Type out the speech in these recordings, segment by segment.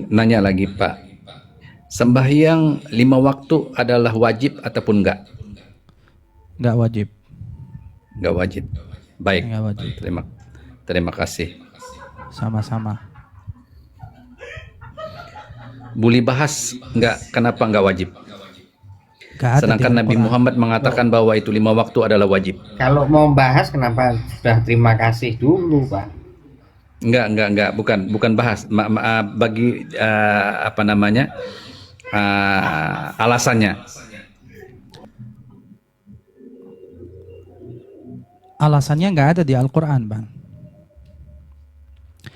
Nanya lagi Pak, sembahyang 5 waktu adalah wajib ataupun enggak? Nggak wajib. Enggak wajib. Baik, Nggak wajib. terima kasih. Sama-sama. Boleh bahas enggak kenapa enggak wajib? Nggak ada di Sedangkan Nabi Al-Quran. Muhammad mengatakan bahwa itu 5 waktu adalah wajib. Kalau mau bahas kenapa sudah terima kasih dulu, Pak? Enggak, bukan bahas. Bagi apa namanya? Alasannya. Alasannya nggak ada di Al-Quran, Bang.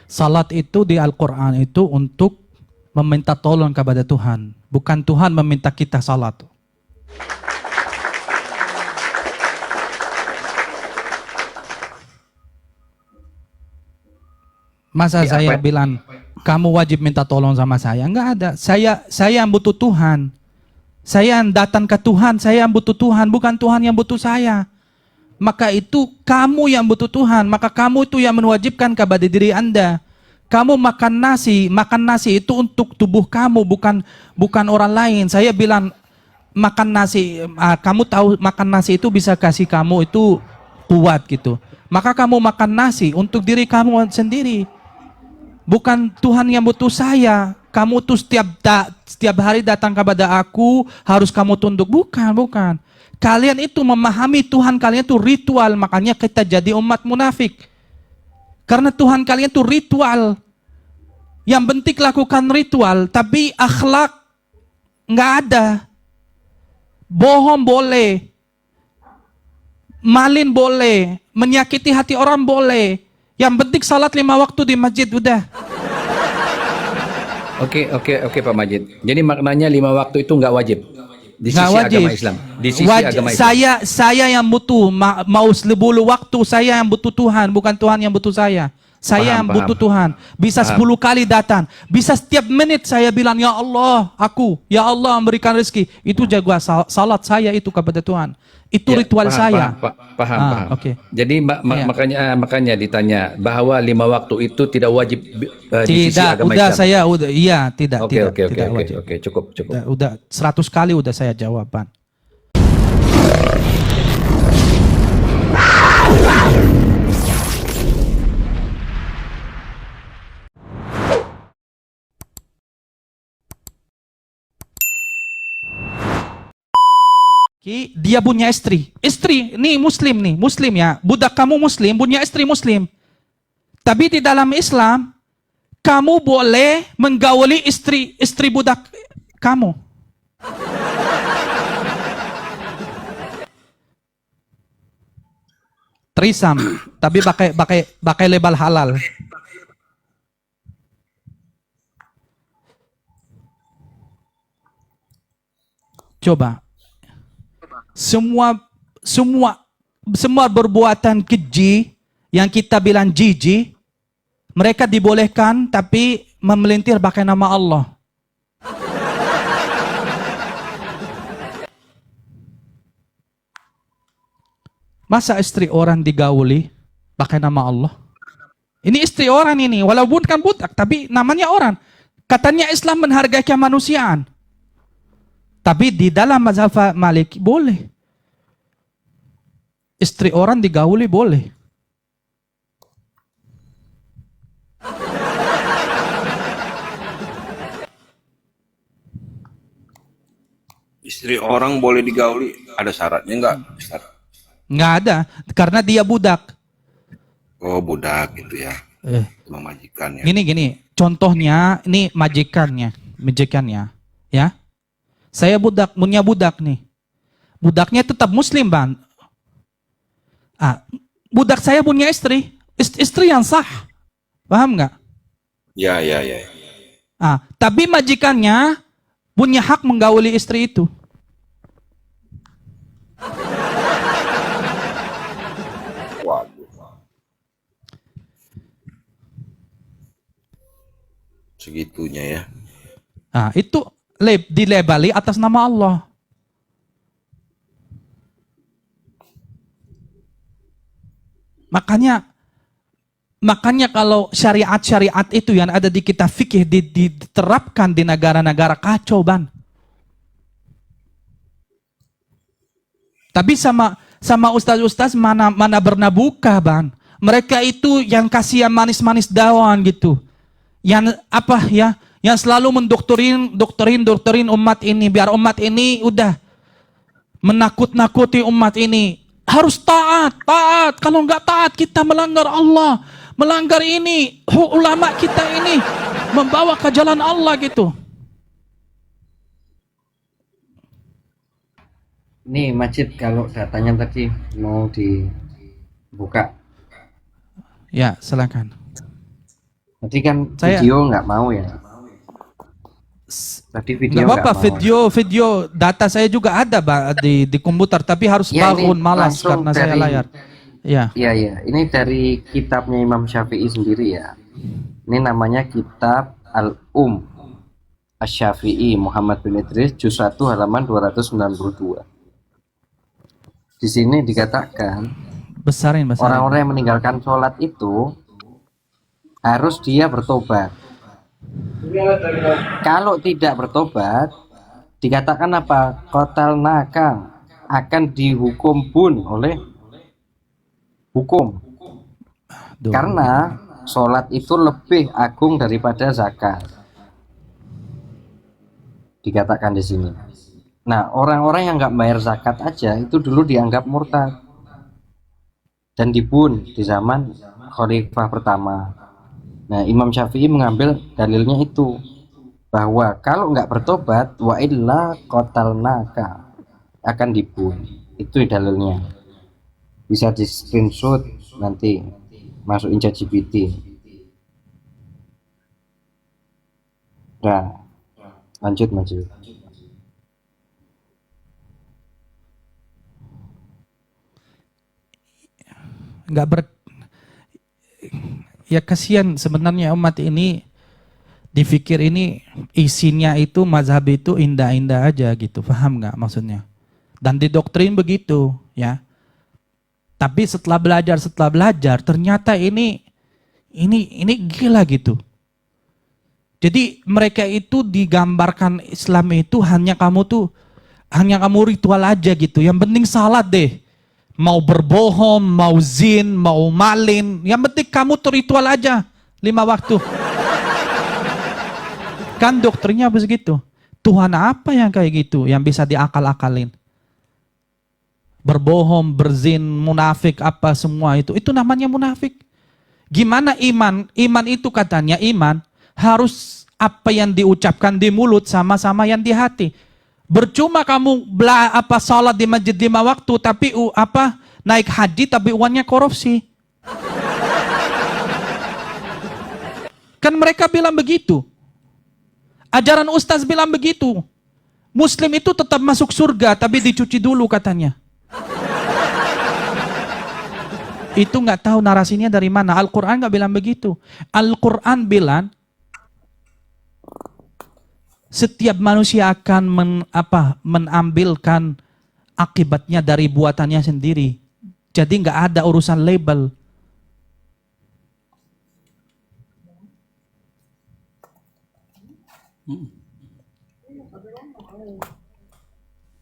Salat itu di Al-Quran itu untuk meminta tolong kepada Tuhan. Bukan Tuhan meminta kita salat. Masa saya bilang, kamu wajib minta tolong sama saya? Enggak ada. Saya yang butuh Tuhan. Saya yang datang ke Tuhan, saya yang butuh Tuhan, bukan Tuhan yang butuh saya. Maka itu kamu yang butuh Tuhan, maka kamu itu yang mewajibkan kepada diri Anda. Kamu makan nasi itu untuk tubuh kamu, bukan orang lain. Saya bilang makan nasi, kamu tahu makan nasi itu bisa kasih kamu itu kuat gitu. Maka kamu makan nasi untuk diri kamu sendiri. Bukan Tuhan yang butuh saya. Kamu tuh setiap hari datang kepada aku, harus kamu tunduk. Bukan. Kalian itu memahami Tuhan kalian itu ritual, makanya kita jadi umat munafik. Karena Tuhan kalian itu ritual. Yang penting lakukan ritual, tapi akhlak nggak ada. Bohong boleh. Malin boleh. Menyakiti hati orang boleh. Yang penting salat 5 waktu di masjid udah. Oke Pak Majid. Jadi maknanya 5 waktu itu nggak wajib di sisi wajib. agama Islam. Di sisi agama Islam. Saya yang butuh mau 10 waktu, saya yang butuh Tuhan, bukan Tuhan yang butuh saya. Saya yang butuh Tuhan. Bisa 10 kali datang. Bisa setiap menit saya bilang, ya Allah, ya Allah memberikan rezeki. Itu jaga salat saya itu kepada Tuhan. Itu ya, ritual saya. Paham. Okay. Jadi makanya ditanya bahwa 5 waktu itu tidak wajib di sisi agama Islam. Tidak. Oke, cukup. Udah 100 kali udah saya jawaban. Dia punya istri nih muslim ya, budak kamu muslim, punya istri muslim. Tapi di dalam Islam, kamu boleh menggauli istri budak kamu. Trisam, tapi pakai label halal. Coba. Semua perbuatan keji yang kita bilang jijik, mereka dibolehkan tapi memelintir pakai nama Allah. Masa istri orang digauli pakai nama Allah? Ini istri orang ini, walaupun kan budak, tapi namanya orang. Katanya Islam menghargai kemanusiaan. Tapi di dalam mazhab Maliki boleh. Istri orang digauli boleh. Istri orang boleh digauli, ada syaratnya enggak? Nggak ada, karena dia budak. Oh, budak gitu ya. Cuma majikan ya. Gini, contohnya ini majikannya, ya. Saya punya budak nih. Budaknya tetap muslim, Bang. Budak saya punya istri yang sah. Paham nggak? Ya. Tapi majikannya punya hak menggauli istri itu. Waduh. Segitunya ya. Itu dilabeli atas nama Allah. Makanya Makanya kalau syariat-syariat itu yang ada di kitab fikih diterapkan di negara-negara kacau, Ban. Tapi sama ustaz-ustaz mana bernabuka, Ban. Mereka itu yang kasih yang manis-manis dawan gitu. Yang apa ya? Yang selalu doktrin umat ini biar umat ini udah menakut-nakuti umat ini. Harus taat. Kalau nggak taat kita melanggar Allah. Melanggar ini, ulama kita ini membawa ke jalan Allah gitu. Nih Majid, kalau datanya tadi mau dibuka. Ya, silakan. Tadi kan Saya- video nggak mau ya. Tadi video Nggak apa-apa, nggak mau. video data saya juga ada di komputer, tapi harus Ya, ini bangun malas langsung karena saya dari- layar. Ya, Iya. Ini dari kitabnya Imam Syafi'i sendiri ya. Ini namanya Kitab Asy-Syafi'i Muhammad bin Idris, juz 1 halaman 292. Di sini dikatakan besarin. orang-orang yang meninggalkan sholat itu harus dia bertobat. Kalau tidak bertobat, dikatakan apa? Qatal naka, akan dihukum bun oleh hukum. Duh. Karena sholat itu lebih agung daripada zakat. Dikatakan di sini. Nah, orang-orang yang nggak bayar zakat aja itu dulu dianggap murtad dan dibun di zaman Khalifah pertama. Nah, Imam Syafi'i mengambil dalilnya itu, bahwa kalau nggak bertobat wa illa qatalnaka, akan dibun. Itu dalilnya. Bisa di screenshot nanti masukin ChatGPT. Nah, lanjut. Ya kasihan sebenarnya umat ini dipikir ini isinya itu mazhab itu indah-indah aja gitu, paham nggak maksudnya? Dan didoktrin begitu ya. Tapi setelah belajar ternyata ini gila gitu. Jadi mereka itu digambarkan Islam itu hanya kamu ritual aja gitu. Yang penting salat deh. Mau berbohong, mau zin, mau malin, yang penting kamu tuh ritual aja 5 waktu. Kan doktrinnya begitu. Tuhan apa yang kayak gitu yang bisa diakal-akalin? Berbohong, berzin, munafik, apa semua itu namanya munafik. Gimana iman? Iman itu katanya iman harus apa yang diucapkan di mulut sama-sama yang di hati. Bercuma kamu salat di masjid 5 waktu tapi naik haji tapi uangnya korupsi. Kan mereka bilang begitu. Ajaran ustaz bilang begitu. Muslim itu tetap masuk surga tapi dicuci dulu katanya. Itu nggak tahu narasinya dari mana. Al-Quran nggak bilang begitu. Al-Quran bilang setiap manusia akan menambilkan akibatnya dari buatannya sendiri. Jadi nggak ada urusan label.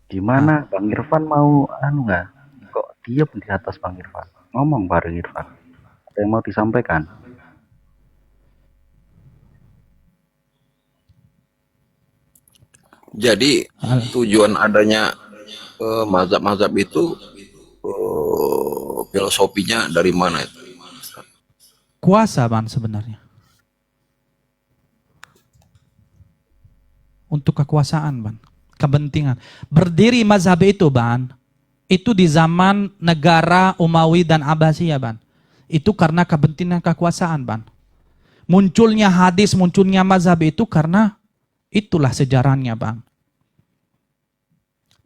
Gimana Bang Irfan mau nggak? Kok diam di atas Bang Irfan? Ngomong bareng Irfan. Ada yang mau disampaikan? Jadi tujuan adanya mazhab-mazhab itu filosofinya dari mana itu? Kuasa Ban sebenarnya. Untuk kekuasaan Ban. Kepentingan. Berdiri mazhab itu Ban. Itu di zaman negara Umayyad dan Abbasiyah Ban. Itu karena kepentingan kekuasaan Ban. Munculnya hadis, munculnya mazhab itu karena itulah sejarahnya Bang.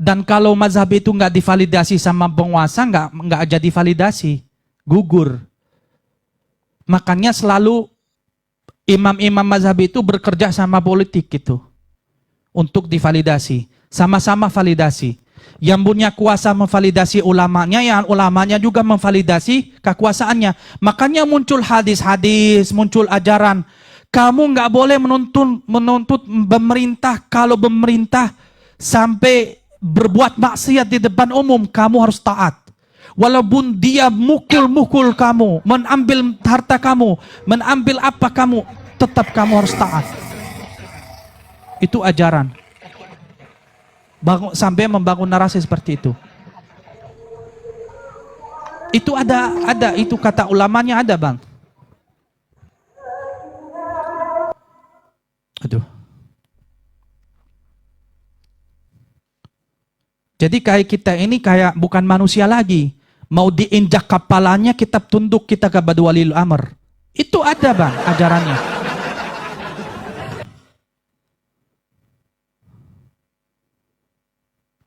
Dan kalau mazhab itu nggak divalidasi sama penguasa, nggak jadi validasi, gugur. Makanya selalu imam-imam mazhab itu bekerja sama politik gitu untuk divalidasi, sama-sama validasi. Yang punya kuasa memvalidasi ulamanya, yang ulamanya juga memvalidasi kekuasaannya. Makanya muncul hadis-hadis, muncul ajaran. Kamu nggak boleh menuntut pemerintah kalau pemerintah sampai berbuat maksiat di depan umum, kamu harus taat. Walaupun dia mukul-mukul kamu, mengambil harta kamu, menambil apa kamu, tetap kamu harus taat. Itu ajaran. Sampai membangun narasi seperti itu. Itu ada itu kata ulamanya ada, Bang. Aduh. Jadi kayak kita ini kayak bukan manusia lagi. Mau diinjak kepalanya kita tunduk, kita kepada waliul amr. Itu ada, Bang, ajarannya.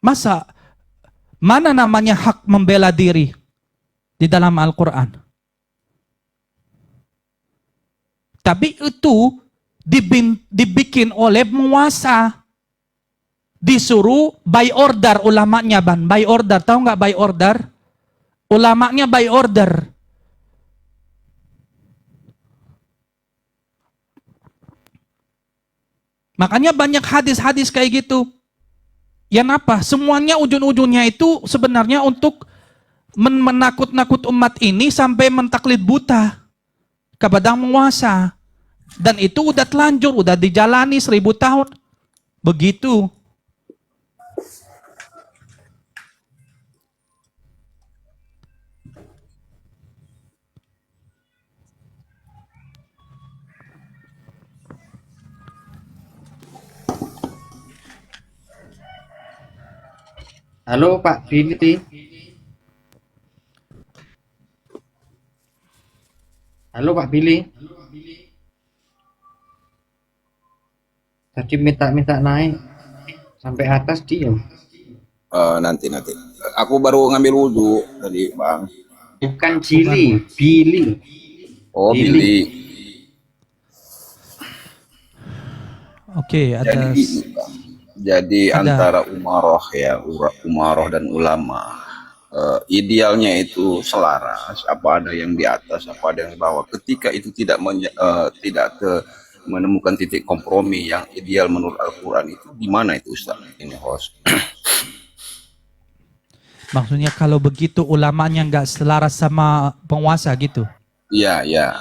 Masa mana namanya hak membela diri di dalam Al-Quran? Tapi itu dibikin oleh penguasa. Disuruh by order ulamanya, Ban. By order, tahu nggak by order? Ulamanya by order. Makanya banyak hadis-hadis kayak gitu. Yang apa? Semuanya ujung-ujungnya itu sebenarnya untuk menakut-nakut umat ini sampai mentaklid buta kepada penguasa. Dan itu udah telanjur, udah dijalani 1000 tahun. Begitu. Halo Pak Billy. Halo Pak Billy. Tadi minta naik sampai atas diam. Nanti. Aku baru ngambil wudhu tadi, Bang. Bukan Jili, Billy. Oh, Billy. Billy. Oke, ada. Jadi Ada. antara umaroh dan ulama, idealnya itu selaras. Apa ada yang di atas, apa ada yang di bawah. Ketika itu tidak menemukan titik kompromi yang ideal menurut Al-Quran, itu di mana itu, Ustaz? Ini host. Maksudnya kalau begitu ulamanya nggak selaras sama penguasa gitu. Iya.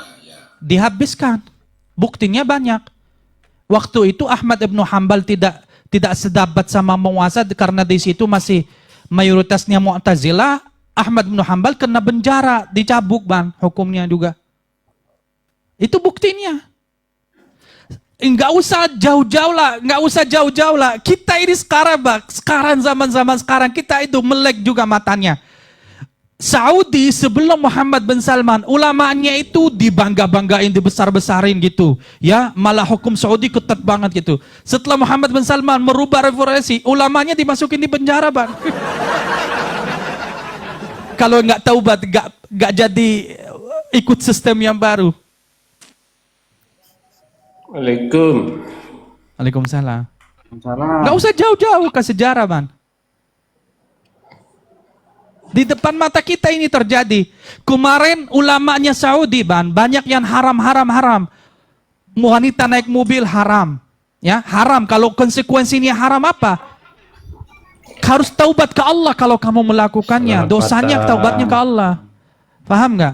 Dihabiskan. Buktinya banyak. Waktu itu Ahmad ibn Hanbal tidak sedapat sama penguasa karena di situ masih mayoritasnya Mu'tazilah. Ahmad bin Hanbal kena penjara, dicabuk, Bang, hukumnya juga. Itu buktinya. Nggak usah jauh-jauh lah. Kita ini sekarang, Bang, zaman-zaman sekarang kita itu melek juga matanya. Saudi sebelum Muhammad bin Salman, ulamanya itu dibangga-banggain, dibesar-besarin gitu. Ya, malah hukum Saudi ketat banget gitu. Setelah Muhammad bin Salman merubah reformasi, ulamanya dimasukin di penjara, Bang. Kalau nggak taubat, nggak jadi ikut sistem yang baru. Waalaikumsalam. Nggak usah jauh-jauh ke sejarah, Bang. Di depan mata kita ini terjadi. Kemarin ulamanya Saudi, Ban, banyak yang haram. Wanita naik mobil haram. Ya, haram. Kalau konsekuensinya haram apa? Harus taubat ke Allah kalau kamu melakukannya. Dosanya taubatnya ke Allah. Paham nggak?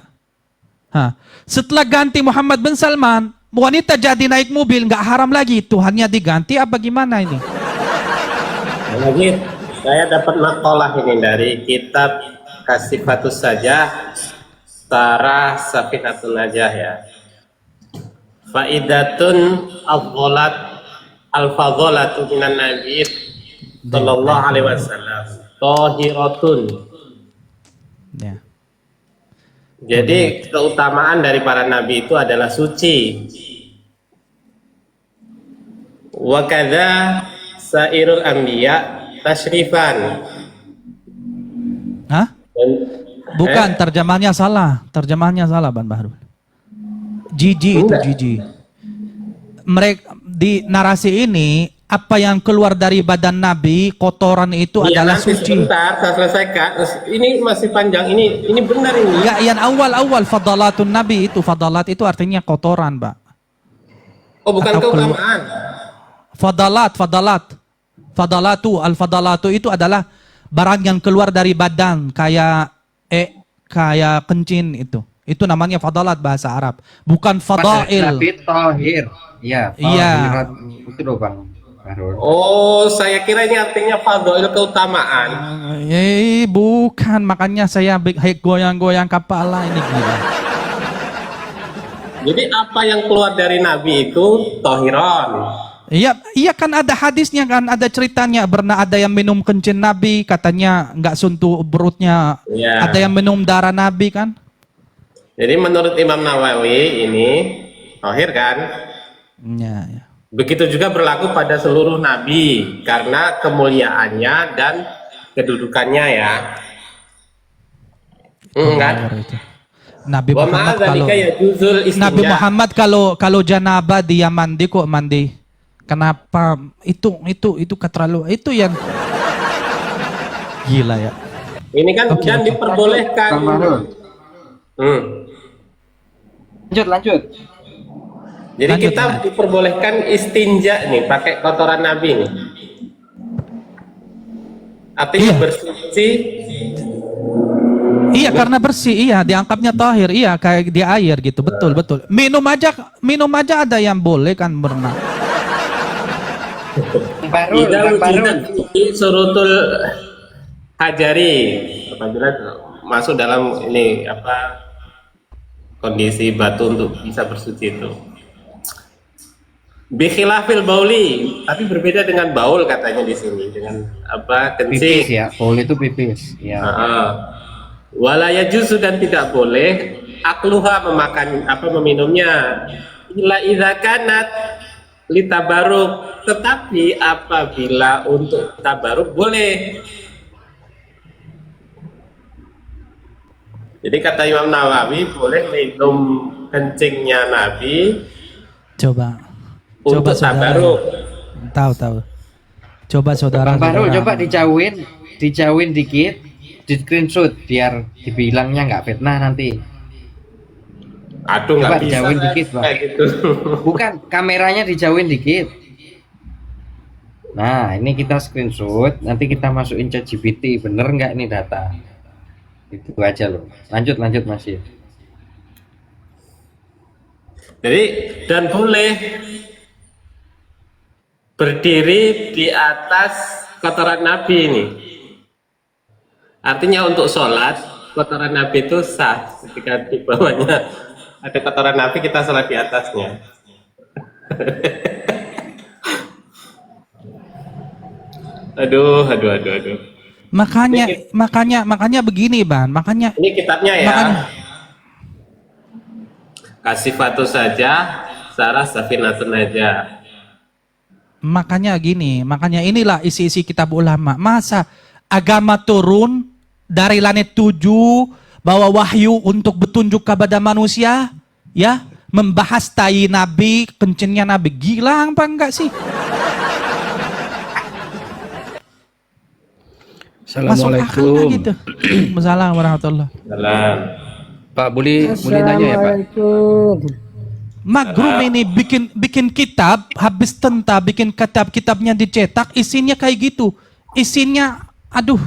Setelah ganti Muhammad bin Salman, wanita jadi naik mobil nggak haram lagi. Tuhannya diganti apa gimana ini? Lagi saya dapat makalah ini dari kitab Kasifatus Sajah Sarah Safinatun Najah ya. Faidatun al-fadholatu minan Nabi sallallahu alaihi wasallam tahiratun. Ya. Jadi keutamaan dari para nabi itu adalah suci. Wa kadza sairul anbiya tasyrifan. Hah? Bukan, terjemahnya salah. Terjemahnya salah, Ban Bahrul. Jiji itu jiji. Mereka di narasi ini apa yang keluar dari badan Nabi, kotoran itu Iya, adalah nanti suci. sebentar saya selesaikan. Ini masih panjang. Ini benar ini. Ya, yang awal-awal fadalatun Nabi itu, fadalat itu artinya kotoran, Pak. Oh, bukan Atau keutamaan. Fadalatu, al-fadalatu itu adalah barang yang keluar dari badan, kayak kencing itu. Itu namanya fadalat bahasa Arab, bukan fadail. Nabi Tahir. Iya, Iya. tahirat. Itu loh Bang Bahrul. Oh, saya kira ini artinya fadhil keutamaan. Bukan, makanya saya goyang-goyang kepala ini gila. Jadi apa yang keluar dari Nabi itu tohiron. Iya kan ada hadisnya kan, ada ceritanya. Pernah ada yang minum kencing Nabi, katanya nggak suntuk perutnya. Iya. Ada yang minum darah Nabi kan. Jadi menurut Imam Nawawi ini tohir kan. Ya. Begitu juga berlaku pada seluruh Nabi karena kemuliaannya dan kedudukannya ya. Kan? Nabi Wa Muhammad ma'adzalika yajuzul istinja. Nabi Muhammad kalau janabah dia mandi kok mandi. Kenapa? Itu keterlaluan. Itu yang gila ya. Ini kan Oke, dan oke. diperbolehkan. Bang Bahrul. Lanjut. Jadi Lanjut, kita lanjut. diperbolehkan istinja nih pakai kotoran Nabi nih. Artinya Iya. bersuci. Iya karena bersih, iya dianggapnya tahir, iya kayak di air gitu, betul. Minum aja ada yang boleh kan berenang. Bang Tidak Bahrul. wujud surutul hajari apabila masuk dalam ini apa kondisi batu untuk bisa bersuci itu. Bikhilafil bauli, tapi berbeda dengan baul katanya di sini dengan apa Pipis kencing. ya, bowl itu pipis. Ya. Wala yajuzu dan tidak boleh akluha memakan apa meminumnya illa idza kanat litabaruk, tetapi apabila untuk tabaruk boleh. Jadi kata Imam Nawawi boleh minum kencingnya Nabi Coba untuk saudara. tabaruk. Tahu. Coba saudara. Bang Bahrul, saudara. coba dijauhin dikit, di screenshot biar dibilangnya nggak fitnah nanti. Aduh Coba nggak bisa dijauhin dikit, Bang. kayak gitu. Bukan, kameranya dijauhin dikit. Nah, ini kita screenshot, nanti kita masukin ChatGPT, bener nggak ini data? Itu aja loh. Lanjut masih. Jadi dan boleh berdiri di atas kotoran Nabi ini. Artinya untuk sholat kotoran Nabi itu sah ketika di bawahnya ada kotoran Nabi kita sholat di atasnya. Aduh. Makanya begini, Ban. Makanya Ini kitabnya ya. Makanya- Kasifatu saja, Sarah Safinatun aja. Makanya inilah isi-isi kitab ulama. Masa agama turun dari langit 7 bawa wahyu untuk petunjuk kepada manusia, ya, membahas tai Nabi, kencingnya Nabi. Gila apa enggak sih? Masuk akal nggak Assalamualaikum. gitu? Assalamualaikum warahmatullahi. Salam. Pak, boleh nanya ya Pak? Magrum ini bikin kitab, habis tenta bikin kitabnya dicetak, isinya kayak gitu. Isinya, aduh.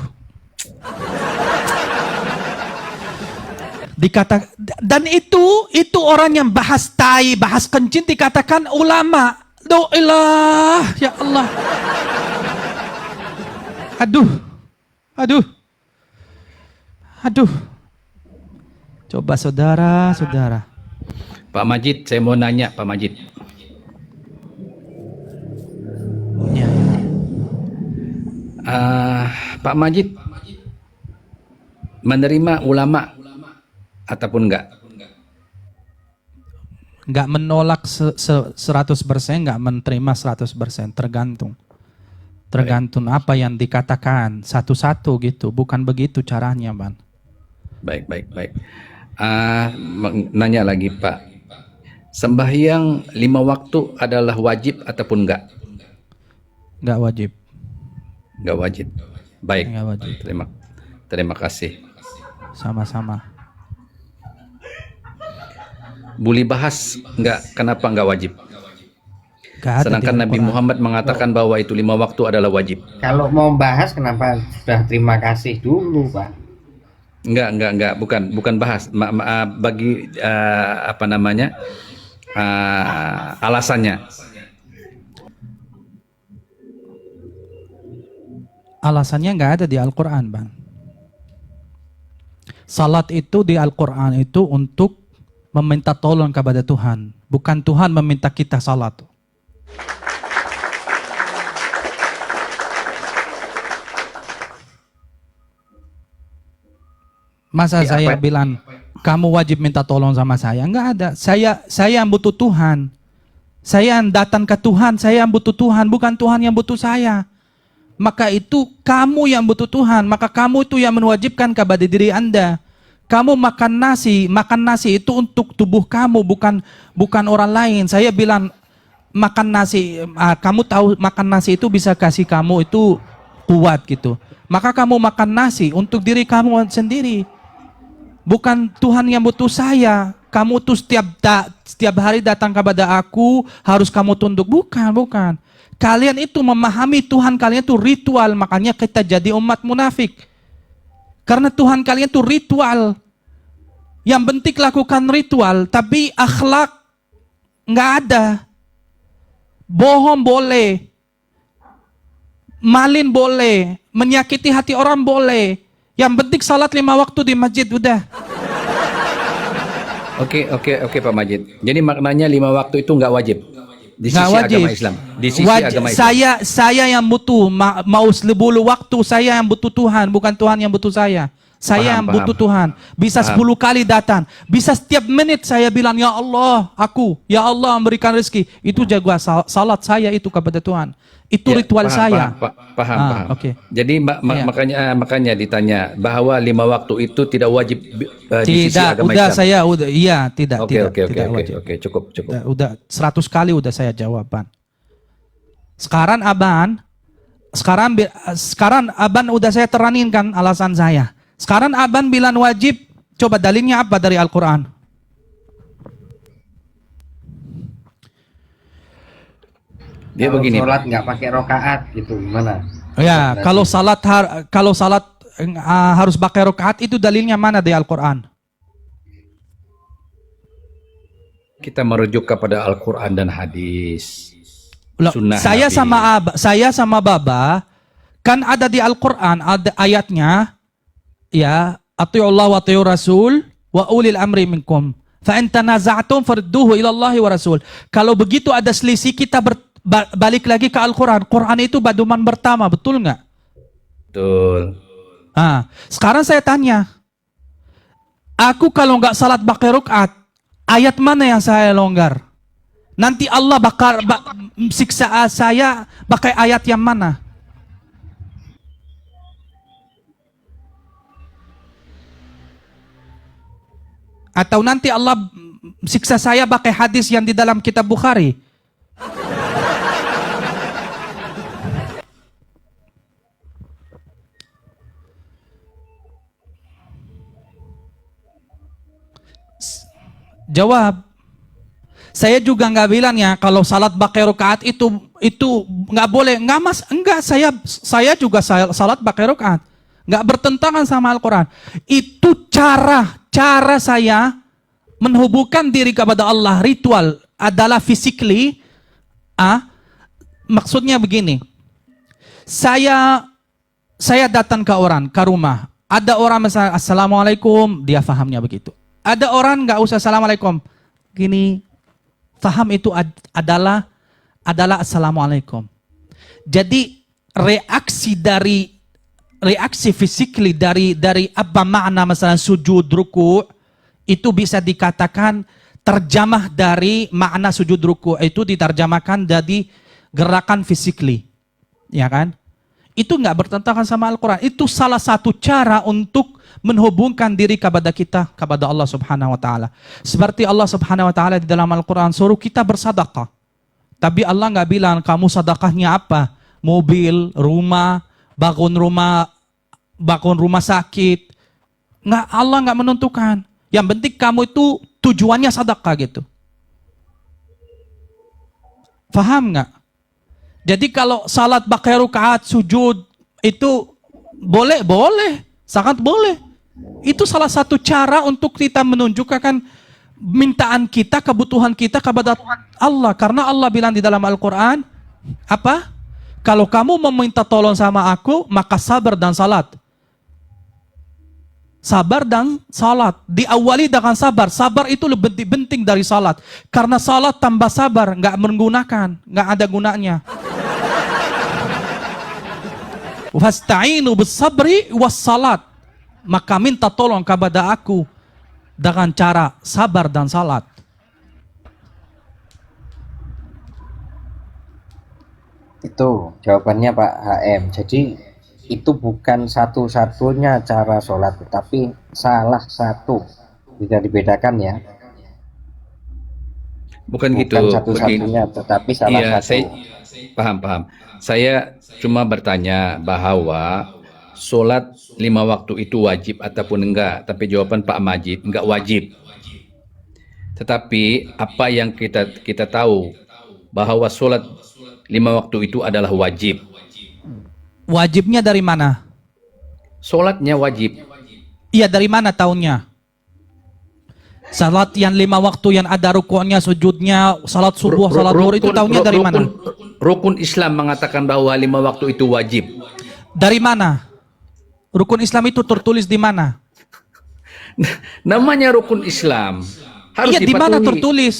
Dan itu orang yang bahas tai, bahas kencing dikatakan ulama. Doilah, ya Allah. Aduh. Coba saudara. Pak Majid, saya mau nanya Pak Majid. Ya. Pak Majid menerima ulama ataupun enggak? Nggak menolak 100%, nggak menerima 100%, tergantung apa yang dikatakan satu-satu gitu, bukan begitu caranya, Bang. Baik. Nanya lagi Pak, sembahyang 5 waktu adalah wajib ataupun enggak? Nggak wajib. Nggak wajib. Baik. Nggak wajib. Terima kasih. Sama-sama. Boleh bahas nggak kenapa nggak wajib? Nggak ada di Sedangkan Nabi Al-Quran. Muhammad mengatakan bahwa itu 5 waktu adalah wajib. Kalau mau bahas kenapa sudah terima kasih dulu, Pak? Enggak, bukan bahas. Bagi apa namanya alasannya. Alasannya nggak ada di Al-Quran, Bang. Salat itu di Al-Quran itu untuk meminta tolong kepada Tuhan. Bukan Tuhan meminta kita salat. Masa saya bilang, kamu wajib minta tolong sama saya? Nggak ada. Saya yang butuh Tuhan. Saya yang datang ke Tuhan, saya yang butuh Tuhan. Bukan Tuhan yang butuh saya. Maka itu kamu yang butuh Tuhan, maka kamu itu yang menwajibkan kepada diri Anda. Kamu makan nasi itu untuk tubuh kamu, bukan orang lain. Saya bilang makan nasi, kamu tahu makan nasi itu bisa kasih kamu itu kuat gitu. Maka kamu makan nasi untuk diri kamu sendiri. Bukan Tuhan yang butuh saya. Kamu tuh setiap hari datang kepada aku harus kamu tunduk. Bukan. Kalian itu memahami Tuhan kalian itu ritual, makanya kita jadi umat munafik. Karena Tuhan kalian itu ritual. Yang penting lakukan ritual, tapi akhlak nggak ada. Bohong boleh, malin boleh, menyakiti hati orang boleh. Yang penting salat 5 waktu di masjid udah. Oke Pak Majid. Jadi maknanya 5 waktu itu nggak wajib di sisi Nggak wajib. agama Islam. Di sisi agama Islam. Saya yang butuh mau 10 waktu, saya yang butuh Tuhan, bukan Tuhan yang butuh saya. Saya yang butuh Tuhan. Bisa 10 kali datang. Bisa setiap menit saya bilang, ya Allah, ya Allah memberikan rezeki. Itu jaga salat saya itu kepada Tuhan. Itu Ya, ritual saya. Paham. Oke. Jadi makanya ditanya bahwa 5 waktu itu tidak wajib di sisi Tidak, agama udah Islam. saya udah tidak wajib. Oke, cukup. Udah 100 kali udah saya jawaban. Sekarang Aban udah saya teraninkan alasan saya. Sekarang Aban bilang wajib, coba dalilnya apa dari Al-Quran? Dia begini. Sholat nggak pakai rokaat gitu gimana? Ya, kalau salat harus pakai rakaat itu dalilnya mana di Al-Quran? Kita merujuk kepada Al-Quran dan hadis. Sunnah Saya Nabi. sama Baba kan ada di Al-Quran ada ayatnya, ya, atiullah wa atiur rasul wa ulil amri minkum. Fa in tanaza'tum farudduhu ila Allah wa rasul. Kalau begitu ada selisih kita balik lagi ke Al-Quran. Quran itu baduman pertama, betul nggak? Betul. Sekarang saya tanya, aku kalau nggak salat pakai rakaat, ayat mana yang saya longgar? Nanti Allah bakal siksa saya pakai ayat yang mana? Atau nanti Allah siksa saya pakai hadis yang di dalam kitab Bukhari? Jawab. Saya juga nggak bilang ya kalau salat pakai rakaat itu nggak boleh. Enggak, saya juga salat pakai rakaat. Nggak bertentangan sama Al-Quran. Itu cara saya menghubungkan diri kepada Allah, ritual adalah physically. Maksudnya begini. Saya datang ke rumah. Ada orang misalnya assalamualaikum, dia fahamnya begitu. Ada orang nggak usah assalamualaikum. Gini, faham itu adalah assalamualaikum. Jadi reaksi physically dari apa makna misalnya sujud, ruku, itu bisa dikatakan terjemah dari makna sujud ruku itu diterjemahkan jadi gerakan physically, ya kan? Itu nggak bertentangan sama Al-Quran. Itu salah satu cara untuk menghubungkan diri kepada Allah Subhanahu Wa Taala. Seperti Allah Subhanahu Wa Taala di dalam Al-Quran suruh kita bersedekah. Tapi Allah nggak bilang kamu sedekahnya apa, mobil, rumah, bangun rumah sakit. Nggak, Allah nggak menentukan. Yang penting kamu itu tujuannya sedekah gitu. Paham nggak? Jadi kalau salat pakai rakaat sujud itu boleh, sangat boleh. Itu salah satu cara untuk kita menunjukkan mintaan kita, kebutuhan kita kepada Allah. Karena Allah bilang di dalam Al-Quran, apa? Kalau kamu meminta tolong sama aku, maka sabar dan salat. Sabar dan salat. Diawali dengan sabar. Sabar itu lebih penting dari salat. Karena salat tambah sabar, nggak menggunakan, nggak ada gunanya. Wasta'inu bis-sabri was-salat. Maka minta tolong kepada aku dengan cara sabar dan salat. Itu jawabannya Pak HM. Jadi itu bukan satu-satunya cara sholat, tapi salah satu. Bisa dibedakan ya. Bukan gitu. Bukan satu-satunya, tetapi salah Iya, satu. saya paham. Saya cuma bertanya bahwa sholat 5 waktu itu wajib ataupun enggak. Tapi jawaban Pak Majid enggak wajib. Tetapi apa yang kita tahu bahwa sholat 5 waktu itu adalah wajib. Wajibnya dari mana? Sholatnya wajib. Iya, dari mana tahunnya? Salat yang 5 waktu yang ada rukunnya, sujudnya, salat subuh, salat zuhur itu tahunnya dari mana? Rukun Islam mengatakan bahwa 5 waktu itu wajib. Dari mana? Rukun Islam itu tertulis di mana? Namanya rukun Islam. Harus Iya, di mana dipatuhi. tertulis?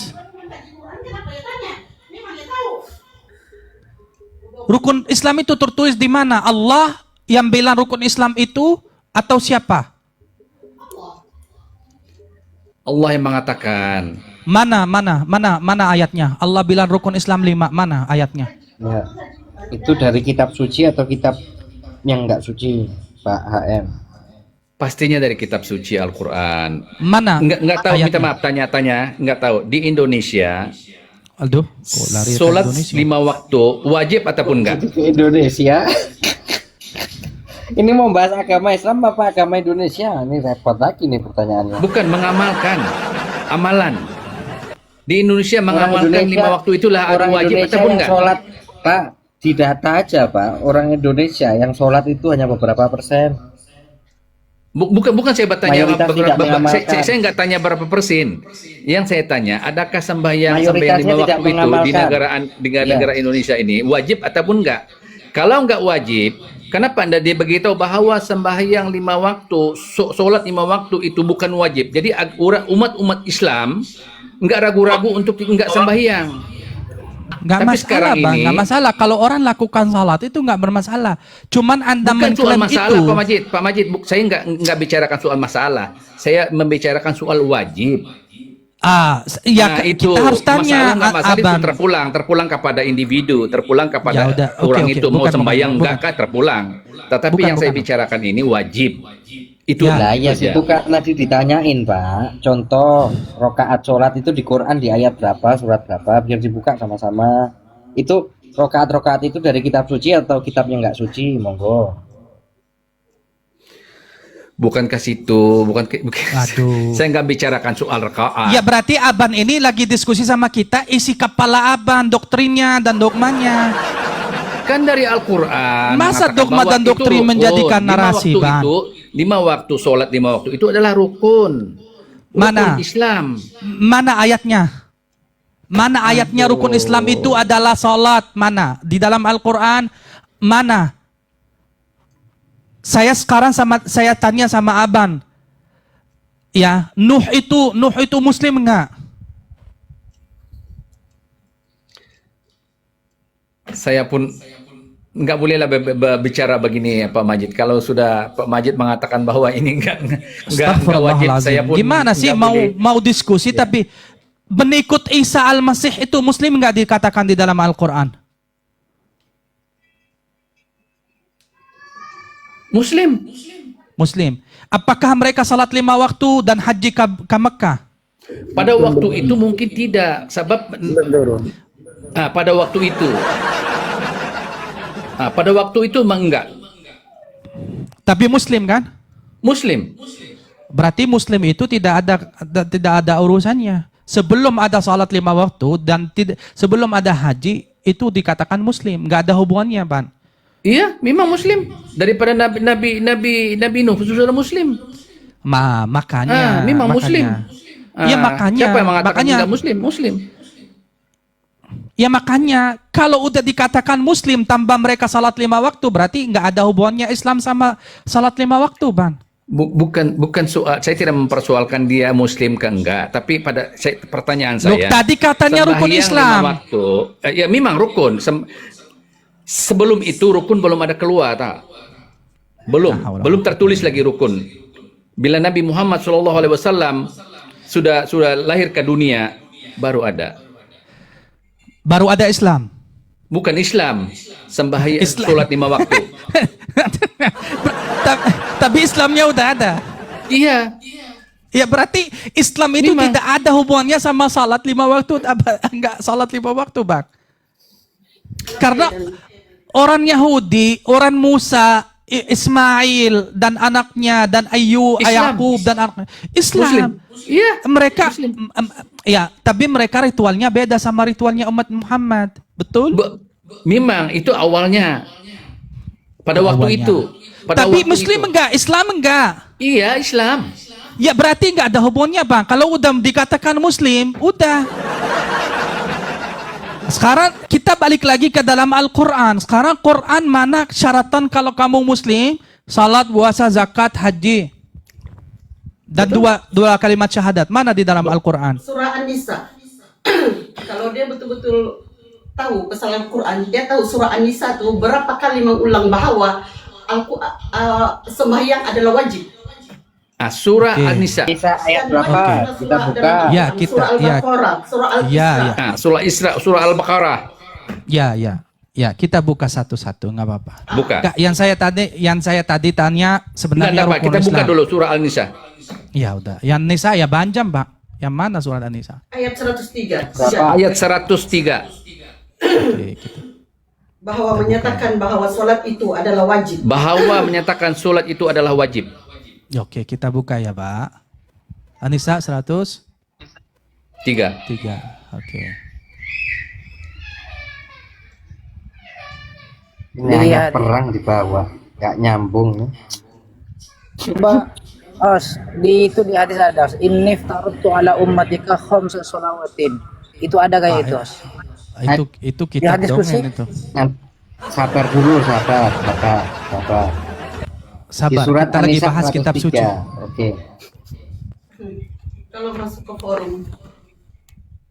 Rukun Islam itu tertulis di mana? Allah yang bilang rukun Islam itu atau siapa? Allah yang mengatakan. Mana ayatnya? Allah bilang rukun Islam 5, mana ayatnya? Ya. Itu dari kitab suci atau kitab yang enggak suci, Pak HM? Pastinya dari kitab suci Al-Quran. Mana? Enggak tahu, ayatnya? minta maaf, tanya-tanya. Enggak tahu. Di Indonesia, Aduh, kok lari ke sholat Indonesia? 5 waktu wajib ataupun enggak? Ke Indonesia. Ini mau bahas agama Islam apa agama Indonesia? Ini repot lagi nih pertanyaannya. Bukan mengamalkan. Amalan. Di Indonesia mengamalkan 5 waktu itulah ada orang wajib Indonesia ataupun yang enggak? sholat, Pak, di data aja Pak, orang Indonesia yang sholat itu hanya beberapa persen. Bukan saya bertanya, Mayoritas tidak mengamalkan. saya nggak tanya berapa persen. Yang saya tanya, adakah sembahyang Mayoritasnya 5 tidak waktu itu di mengamalkan. negara Indonesia ini wajib ataupun enggak? Kalau enggak wajib, kenapa Anda dia beritahu bahwa sembahyang 5 waktu, sholat 5 waktu itu bukan wajib? Jadi umat Islam enggak ragu-ragu untuk enggak sembahyang. Nggak Tapi masalah, sekarang Bang. ini- Nggak masalah. Kalau orang lakukan salat itu nggak bermasalah. Cuman Anda Bukan soal mengklaim masalah, itu. Pak Majid, saya nggak bicarakan soal masalah. Saya membicarakan soal wajib. Ya itu kita harus tanya, masalah itu Abang. terpulang kepada individu, terpulang kepada Ya udah, orang oke. itu mau Bukan, sembahyang bukan. enggak kah terpulang. Tetapi Bukan, yang saya bukan. bicarakan ini wajib. Itu Ya. Lah ya saja. itu kan tadi ditanyain Pak. Contoh rokaat sholat itu di Quran di ayat berapa, surat berapa, biar dibuka sama-sama. Itu rokaat itu dari kitab suci atau kitab yang nggak suci, monggo. Bukankah situ, bukan. Aduh. Saya nggak bicarakan soal rakaat. Ya berarti Aban ini lagi diskusi sama kita, isi kepala Aban, doktrinnya dan dogmanya. Kan dari Al-Quran. Masa mengatakan dogma bahwa dan itu doktrin rukun. menjadikan narasi, 5 waktu Bang? itu, 5 waktu sholat 5 waktu itu adalah rukun. Mana? Rukun Islam. Mana ayatnya? Mana ayatnya rukun Islam itu adalah salat? Mana? Di dalam Al-Quran mana? Saya tanya sama Aban. Ya, Nuh itu muslim enggak? Saya pun nggak bolehlah bicara begini Pak Majid. Kalau sudah Pak Majid mengatakan bahwa ini nggak wajib, saya pun Gimana sih nggak boleh. mau diskusi tapi mengikut Isa Al-Masih itu muslim nggak dikatakan di dalam Al-Quran? Muslim. Apakah mereka salat 5 waktu dan haji ke Mekah? Pada waktu itu mungkin tidak, sebab pada waktu itu Pada waktu itu memang enggak. Tapi Muslim kan? Muslim. Berarti Muslim itu tidak ada urusannya. Sebelum ada salat 5 waktu dan sebelum ada haji itu dikatakan Muslim, nggak ada hubungannya, Ban. Iya, memang Muslim. Daripada Nabi Nuh sudah Muslim. Makanya. Memang makanya. Muslim. Iya makanya. Siapa yang mengatakan makanya, tidak Muslim? Muslim. Ya makanya kalau udah dikatakan Muslim tanpa mereka salat 5 waktu berarti nggak ada hubungannya Islam sama salat 5 waktu, Ban. Bukan soal, saya tidak mempersoalkan dia Muslim ke enggak, tapi pertanyaan Loh, saya. tadi katanya rukun sembahyang Islam. 5 waktu, ya memang rukun. Sebelum itu rukun belum ada keluar, tak? Belum tertulis lagi rukun. Bila Nabi Muhammad SAW sudah lahir ke dunia, baru ada. Baru ada Islam. Bukan Islam, sembahyang sholat 5 waktu. Tapi Islamnya udah ada. Iya. Ya berarti Islam itu Memang. tidak ada hubungannya sama salat 5 waktu. Enggak salat 5 waktu, Bang. Karena orang Yahudi, orang Musa, Ismail dan anaknya dan Yakub dan anaknya Islam. Muslim. Iya. Mereka ya, tapi mereka ritualnya beda sama ritualnya umat Muhammad. Betul? Memang itu awalnya. Pada waktu Awalnya. itu. Tapi Muslim enggak, Islam enggak. Iya, Islam. Ya berarti enggak ada hubungannya, Bang. Kalau udah dikatakan Muslim, udah. Sekarang kita balik lagi ke dalam Al-Quran. Sekarang Quran mana syaratan kalau kamu Muslim, salat, puasa, zakat, haji. Dan dua kalimat syahadat. Mana di dalam Al-Quran? Surah An-Nisa. Kalau dia betul-betul tahu kesalahan Quran, dia tahu surah An-Nisa tuh berapa kali mengulang bahwa sembahyang adalah wajib. Surah An-Nisa. Bisa ayat berapa? Kita buka. Ya, Surah Al-Baqarah, surah Al-Isra. Surah Isra, surah Al-Baqarah. Ya, kita buka satu-satu, nggak apa-apa. Buka. Nggak, yang saya tadi tanya sebenarnya Pak, rukun kita buka Islam. dulu surah Al-Nisa. Ya udah. Yang Nisa ya panjang, Pak. Yang mana surat An-Nisa? Ayat 103. Ayat 103. Oke, gitu. Bahwa menyatakan bahwa sholat itu adalah wajib. Bahwa menyatakan sholat itu adalah wajib. Ya, oke, kita buka ya, Pak. An-Nisa 103. 3. Oke. Ini ayat perang di bawah, nggak nyambung. Coba di hadis ada inni ftaratu ala ummatika khamsa shalawatin. Itu ada kayak itu, Os? Itu kitab hadis dongeng kursi? itu. Sabar dulu, sabar. Di Sabar, surat kita lagi An-Nisa bahas kitab 103. suci. Oke. Kalau masuk ke forum,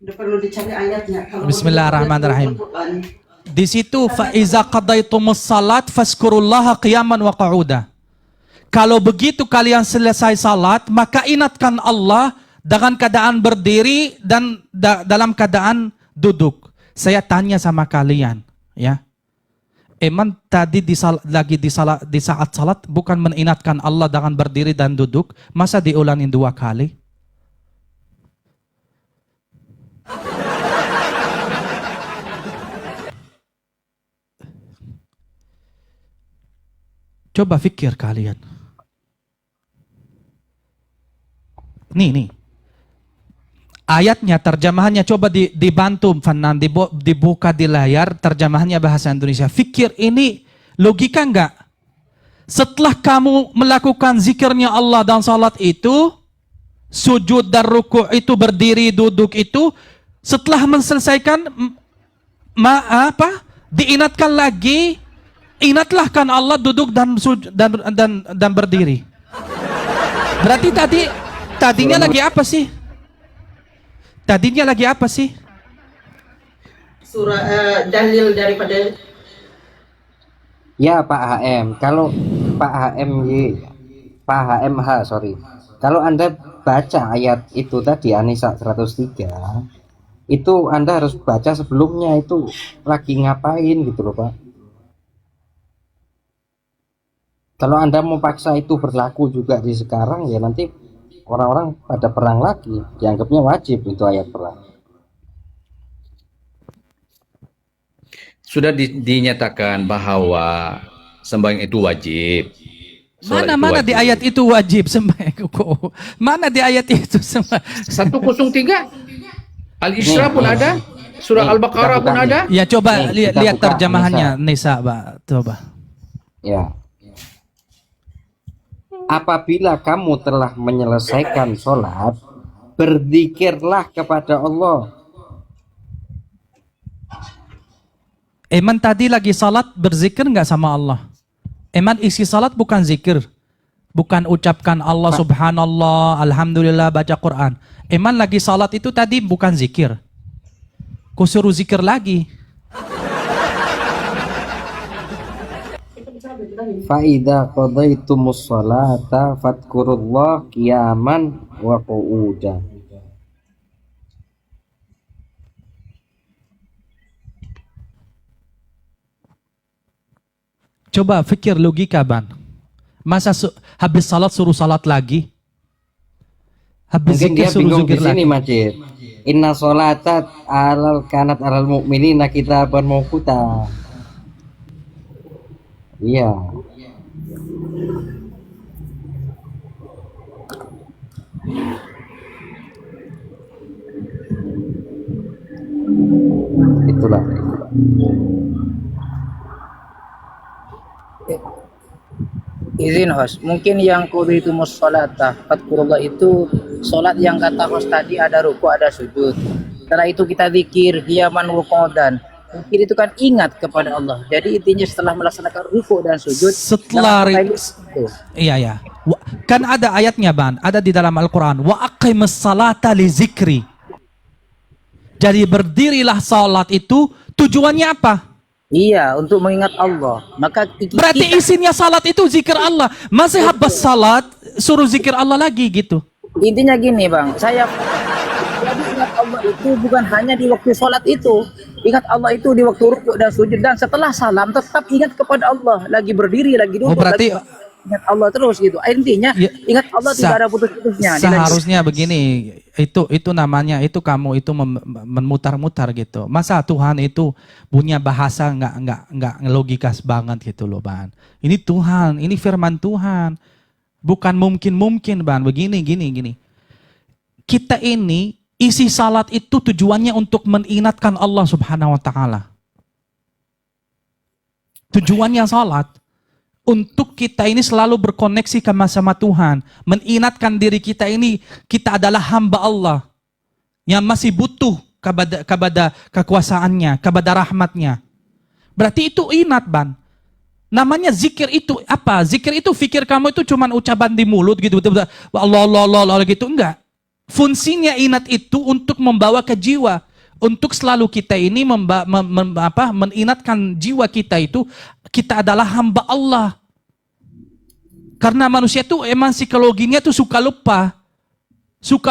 udah perlu dicari ayatnya. Kalau Bismillahirrahmanirrahim. Al-Quran, Di situ fa iza qadaitumus salat fazkurullaha qiyaman wa qu'uda. Kalau begitu kalian selesai salat, maka ingatkan Allah dengan keadaan berdiri dan dalam keadaan duduk. Saya tanya sama kalian, ya. Emang tadi di saat salat bukan mengingatkan Allah dengan berdiri dan duduk, masa diulangin 2 kali? Coba pikir kalian. Nih. Ayatnya, terjemahannya coba dibantu Fanan, dibuka di layar terjemahannya bahasa Indonesia. Fikir ini logika enggak? Setelah kamu melakukan zikirnya Allah dan salat itu, sujud dan ruku' itu, berdiri, duduk itu, setelah menyelesaikan diingatkan lagi, ingatlah kan Allah duduk dan berdiri. Berarti tadinya lagi apa sih? Tadinya lagi apa sih? surah dalil daripada Ya Pak HM, kalau Pak HMH, sorry. Kalau Anda baca ayat itu tadi An-Nisa 103, itu Anda harus baca sebelumnya itu lagi ngapain gitu loh Pak. Kalau Anda mau paksa itu berlaku juga di sekarang, ya nanti orang-orang pada perang lagi, dianggapnya wajib itu ayat perang. sudah dinyatakan bahwa sembahyang itu wajib. Sholat itu Mana di wajib. ayat itu wajib sembahyang kok? Mana di ayat itu sembahyang? 103 Al-Isra pun ada, surah Nih, Al-Baqarah kita pun buka ada. Ya coba Nih, kita lihat buka terjemahannya Nisa, Pak. Coba. Ya. Apabila kamu telah menyelesaikan sholat, berzikirlah kepada Allah. Eman tadi lagi salat berzikir nggak sama Allah? Eman isi salat bukan zikir. Bukan ucapkan Allah subhanallah, alhamdulillah, baca Quran. Eman lagi salat itu tadi bukan zikir. Ku suruh zikir lagi. Fa'idha qadaitumus sholata fadhkurullah qiyaman wa qu'udan. Coba fikir logika, Ban. Masa habis salat suruh salat lagi? Habis Mungkin zikir dia suruh bingung di zikir sini, lagi. Majid. Inna sholata alal kanat alal mu'minina kitaban mawquta. Iya. Itulah. Izin host, mungkin yang qaditumus sholata fadhkurullah itu sholat yang kata host tadi ada ruku ada sujud. Setelah itu kita zikir qiyaman wa qu'udan. Zikir itu kan ingat kepada Allah. Jadi intinya setelah melaksanakan ruku dan sujud Setelah jangan pakai itu. Iya ya. Kan ada ayatnya, Ban. Ada di dalam Al-Quran. Wa aqimus salata li zikri. Jadi berdirilah salat itu tujuannya apa? Iya, untuk mengingat Allah. Maka Berarti isinya salat itu zikir Allah. Masih habis salat suruh zikir Allah lagi gitu. intinya gini bang, saya jadi ingat Allah itu bukan hanya di waktu sholat itu. Ingat Allah itu di waktu rukuk dan sujud, dan setelah salam tetap ingat kepada Allah. Lagi berdiri, lagi duduk, Oh, berarti lagi ingat Allah terus gitu. Intinya Ya, ingat Allah tidak ada putus-putusnya. Seharusnya begini, itu namanya itu kamu itu memutar-mutar gitu. Masa Tuhan itu punya bahasa nggak logika banget gitu loh, Ban. Ini Tuhan, ini firman Tuhan. Bukan mungkin, Ban. Begini, gini. Kita ini isi salat itu tujuannya untuk mengingatkan Allah Subhanahu wa taala. Tujuannya salat untuk kita ini selalu berkoneksi sama Tuhan, mengingatkan diri kita ini kita adalah hamba Allah yang masih butuh kepada kekuasaannya, kepada rahmatnya. Berarti itu ingat, Ban. Namanya zikir itu apa? Zikir itu pikir kamu itu cuma ucapan di mulut gitu, betul-betul Allah gitu, enggak. Fungsinya ingat itu untuk membawa ke jiwa, untuk selalu kita ini mengingatkan jiwa kita itu kita adalah hamba Allah. Karena manusia itu emang psikologinya tuh suka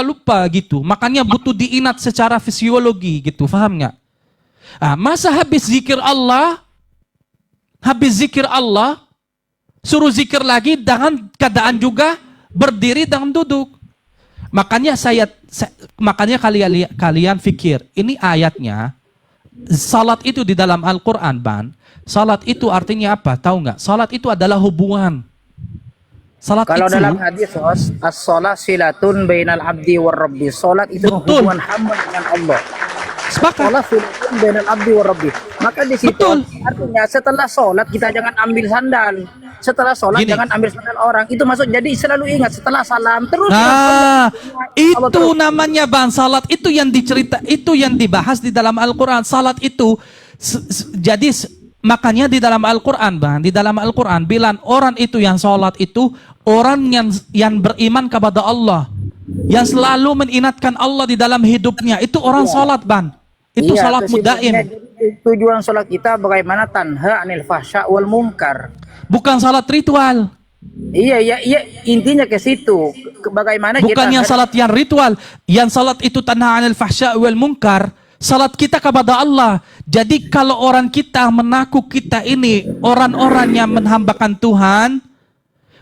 lupa gitu. Makanya butuh diingat secara fisiologi gitu, paham nggak? Masa habis zikir Allah, suruh zikir lagi dengan keadaan juga berdiri dan duduk. Makanya kalian fikir, ini ayatnya, salat itu di dalam Al-Quran, Ban. Salat itu artinya apa? Tahu nggak? Salat itu adalah hubungan. Salat Kalau itu, dalam hadis as-shalah silatun bainal abdi war rabbi. Salat itu Betul. hubungan hamba dengan Allah. sepakat. Salat silatun bainal abdi war rabbi. Maka di situ Betul. artinya setelah salat kita jangan ambil sandal. Setelah salat Gini. jangan ambil sandal orang. Itu maksud, jadi selalu ingat setelah salam terus Nah, Allah itu terus. namanya, Bang, salat itu yang itu yang dibahas di dalam Al-Quran. Salat itu makanya di dalam Al-Quran, Bang, di dalam Al-Quran bilang orang itu yang salat itu orang yang beriman kepada Allah, yang selalu mengingatkan Allah di dalam hidupnya. Itu orang salat, Bang. Itu Iya, salat mudaim. kesimpulannya, jadi tujuan salat kita bagaimana tanha anil fahsya wal munkar. Bukan salat ritual. Iya, intinya ke situ. Bagaimana Bukan kita yang salat yang ritual. Yang salat itu tanha anil fahsya wal munkar. Salat kita kepada Allah. Jadi kalau orang kita mengaku kita ini orang-orang yang menghambakan Tuhan,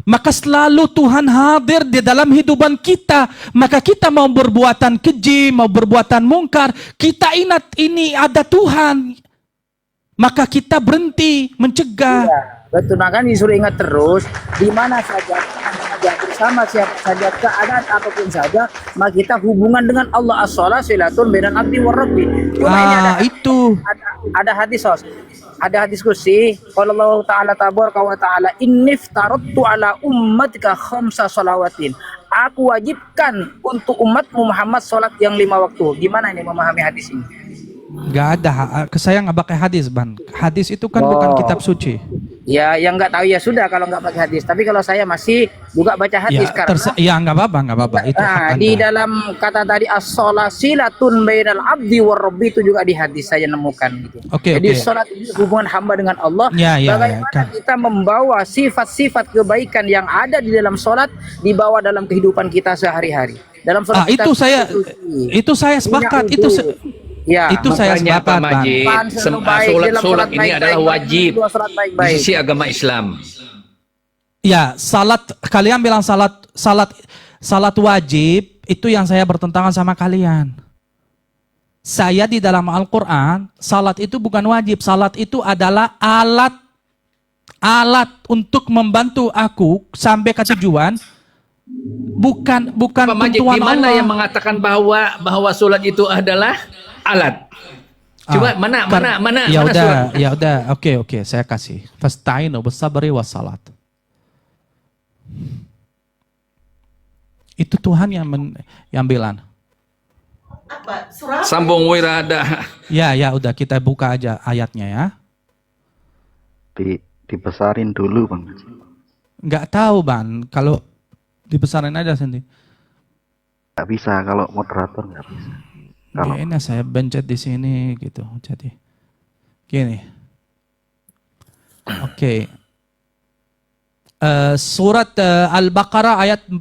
maka selalu Tuhan hadir di dalam hidupan kita. Maka kita mau berbuatan keji, mau berbuatan mungkar, kita ingat ini ada Tuhan. maka kita berhenti mencegah. Ya, betul. Nah kan disuruh ingat terus, di mana saja bersama siapa saja, keadaan apapun saja, maka kita hubungan dengan Allah. As-shalah silatun bainan abdi wa rabbi. Cuma ini ada hadis, Sos. Ada hadis kursi, qala Allah Ta'ala tabaraka wa ta'ala, innif tarattu ala ummatika khamsa salawatin. Aku wajibkan untuk umatmu Muhammad salat yang 5 waktu. Gimana ini memahami hadis ini? Nggak ada, saya nggak pakai hadis, Ban. Hadis itu kan bukan kitab suci. Ya, yang nggak tahu ya sudah kalau nggak pakai hadis. Tapi kalau saya masih juga baca hadis karena ya nggak apa-apa, itu hak di Anda. dalam kata tadi as-shalah silatun bainal abdi war rabbi itu juga di hadis saya nemukan gitu. Jadi salat itu hubungan hamba dengan Allah. Bagaimana kita membawa sifat-sifat kebaikan yang ada di dalam salat dibawa dalam kehidupan kita sehari-hari. Dalam salat kita itu saya sepakat. Ya, itu saya sepakat, Bang. Solat ini adalah wajib di sisi agama Islam. Ya, kalian bilang salat wajib, itu yang saya bertentangan sama kalian. Saya di dalam Al-Quran, salat itu bukan wajib, salat itu adalah alat untuk membantu aku sampai ke tujuan. Bukan tentuan Gimana Allah. yang mengatakan bahwa solat itu adalah alat? Coba mana surat? Ya udah, oke, saya kasih. Fasta'inu bis-sabri was-salat. Itu Tuhan yang bilang. Apa? Surah? Sambung wirada. Ya, udah kita buka aja ayatnya ya. Dibesarin dulu, Bang. Nggak tahu, Ban. Kalau dibesarin aja sendiri. Nggak bisa kalau moderator nggak bisa. Kalau ini saya bencet di sini gitu. Jadi gini. Oke. Surat Al-Baqarah ayat 45.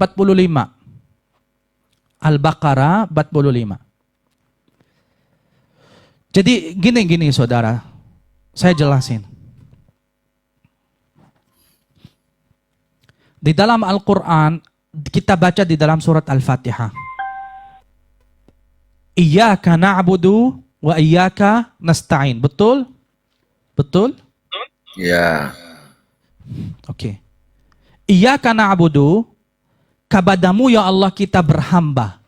Al-Baqarah 45. Jadi gini saudara. Saya jelasin. Di dalam Al-Quran, kita baca di dalam surat Al-Fatihah. Iyyaka na'budu wa iyyaka nasta'in. Betul? Betul? Ya. Oke. Iyyaka na'budu, kepadamu ya Allah kita berhamba.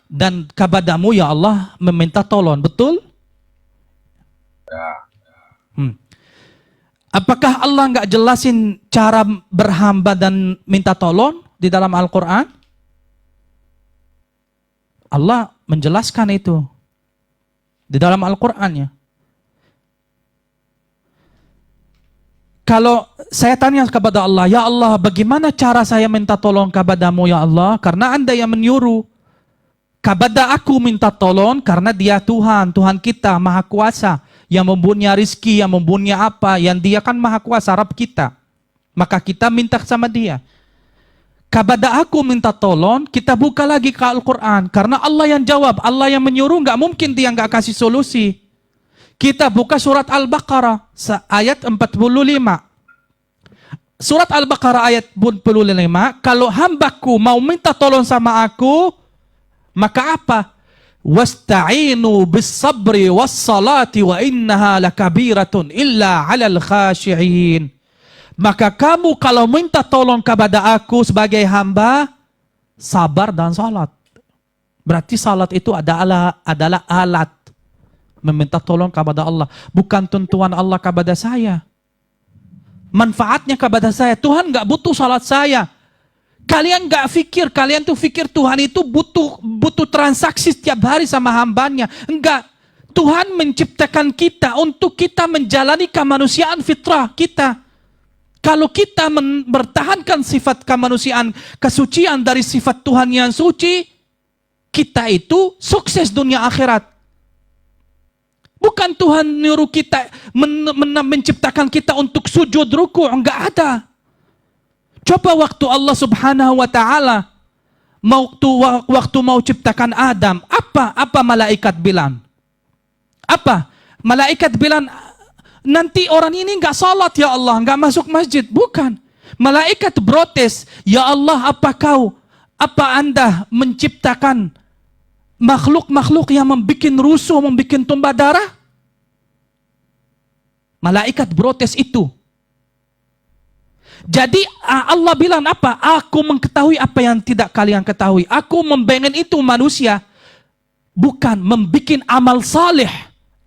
Dan kepadamu ya Allah meminta tolong. Betul? Ya. Apakah Allah nggak jelasin cara berhamba dan minta tolong di dalam Al-Quran? Allah menjelaskan itu di dalam Al-Qur'annya. Kalau saya tanya kepada Allah, ya Allah, bagaimana cara saya minta tolong kepadamu ya Allah? Karena Anda yang menyuruh. Kepada aku minta tolong karena Dia Tuhan, Tuhan kita, Maha Kuasa, yang mempunyai rizki, yang mempunyai apa, yang Dia kan Maha Kuasa, Rabb kita. Maka kita minta sama Dia. Kepada aku minta tolong, kita buka lagi ke Al-Quran. Karena Allah yang jawab, Allah yang menyuruh, nggak mungkin Dia nggak kasih solusi. Kita buka surat Al-Baqarah, ayat 45. Surat Al-Baqarah ayat 45, kalau hambaku mau minta tolong sama aku, maka apa? Wasta'inu bis-sabri was-salati wa innaha lakabiratun illa 'alal khashi'in. Maka kamu kalau minta tolong kepada aku sebagai hamba, sabar dan salat. Berarti salat itu adalah alat meminta tolong kepada Allah. Bukan tentuan Allah kepada saya. Manfaatnya kepada saya. Tuhan nggak butuh salat saya. Kalian nggak pikir, kalian tuh pikir Tuhan itu butuh transaksi setiap hari sama hambanya. Enggak. Tuhan menciptakan kita untuk kita menjalani kemanusiaan fitrah kita. Kalau kita mempertahankan sifat kemanusiaan, kesucian dari sifat Tuhan yang suci, kita itu sukses dunia akhirat. Bukan Tuhan nyuruh kita menciptakan kita untuk sujud ruku', enggak ada. Coba waktu Allah Subhanahu wa taala waktu mau ciptakan Adam, apa malaikat bilang? Apa? Malaikat bilang, nanti orang ini enggak salat ya Allah, enggak masuk masjid. Bukan. Malaikat protes, ya Allah, apa Anda menciptakan makhluk-makhluk yang membuat rusuh, membuat tumpah darah? Malaikat protes itu. Jadi Allah bilang apa? Aku mengetahui apa yang tidak kalian ketahui. Aku membangun itu manusia bukan membikin amal saleh.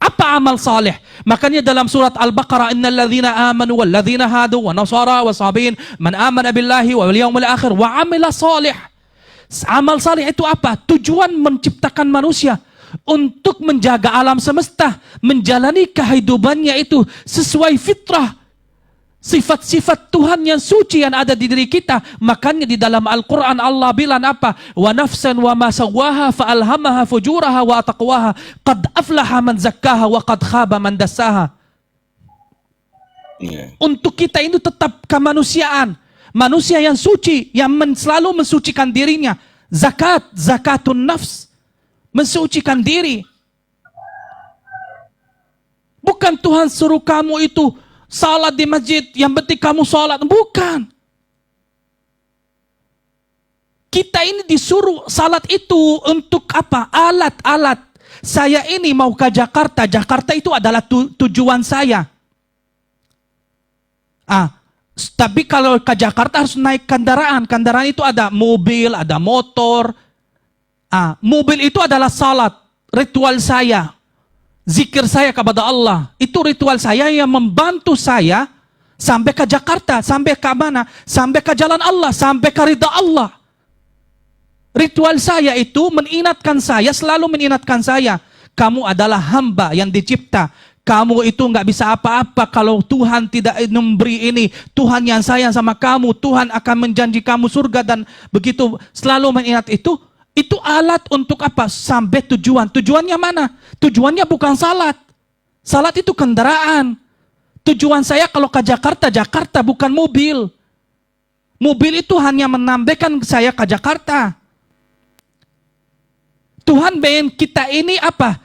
Apa amal saleh? Makanya dalam surat Al-Baqarah, innal ladzina amanu wal ladzina hadu wa nasara wa sabiin man amana billahi wal yawmil akhir wa amila salih. Amal saleh itu apa? Tujuan menciptakan manusia untuk menjaga alam semesta, menjalani kehidupannya itu sesuai fitrah. Sifat-sifat Tuhan yang suci yang ada di diri kita. Makanya di dalam Al-Quran Allah bilang apa? Wa nafsan wa ma sawaha fa alhamaha fujuraha wa taqwaha qad aflaha man zakkaha wa qad khaba man dassaha. Untuk kita itu tetap kemanusiaan, manusia yang suci, yang selalu mensucikan dirinya. Zakatun nafs, mensucikan diri. Bukan Tuhan suruh kamu itu salat di masjid, yang penting kamu salat. Bukan. Kita ini disuruh salat itu untuk apa? Alat-alat. Saya ini mau ke Jakarta. Jakarta itu adalah tujuan saya. Tapi kalau ke Jakarta harus naik kendaraan. Kendaraan itu ada mobil, ada motor. Mobil itu adalah salat. Ritual saya. Zikir saya kepada Allah. Itu ritual saya yang membantu saya sampai ke Jakarta. Sampai ke mana? Sampai ke jalan Allah. Sampai ke ridha Allah. Ritual saya itu mengingatkan saya, selalu mengingatkan saya. Kamu adalah hamba yang dicipta. Kamu itu nggak bisa apa-apa kalau Tuhan tidak memberi ini. Tuhan yang sayang sama kamu. Tuhan akan menjanji kamu surga dan begitu. Selalu mengingat itu. Itu alat untuk apa? Sampai tujuan. Tujuannya mana? Tujuannya bukan salat. Salat itu kendaraan. Tujuan saya kalau ke Jakarta, Jakarta bukan mobil. Mobil itu hanya menambahkan saya ke Jakarta. Tuhan pengen kita ini apa?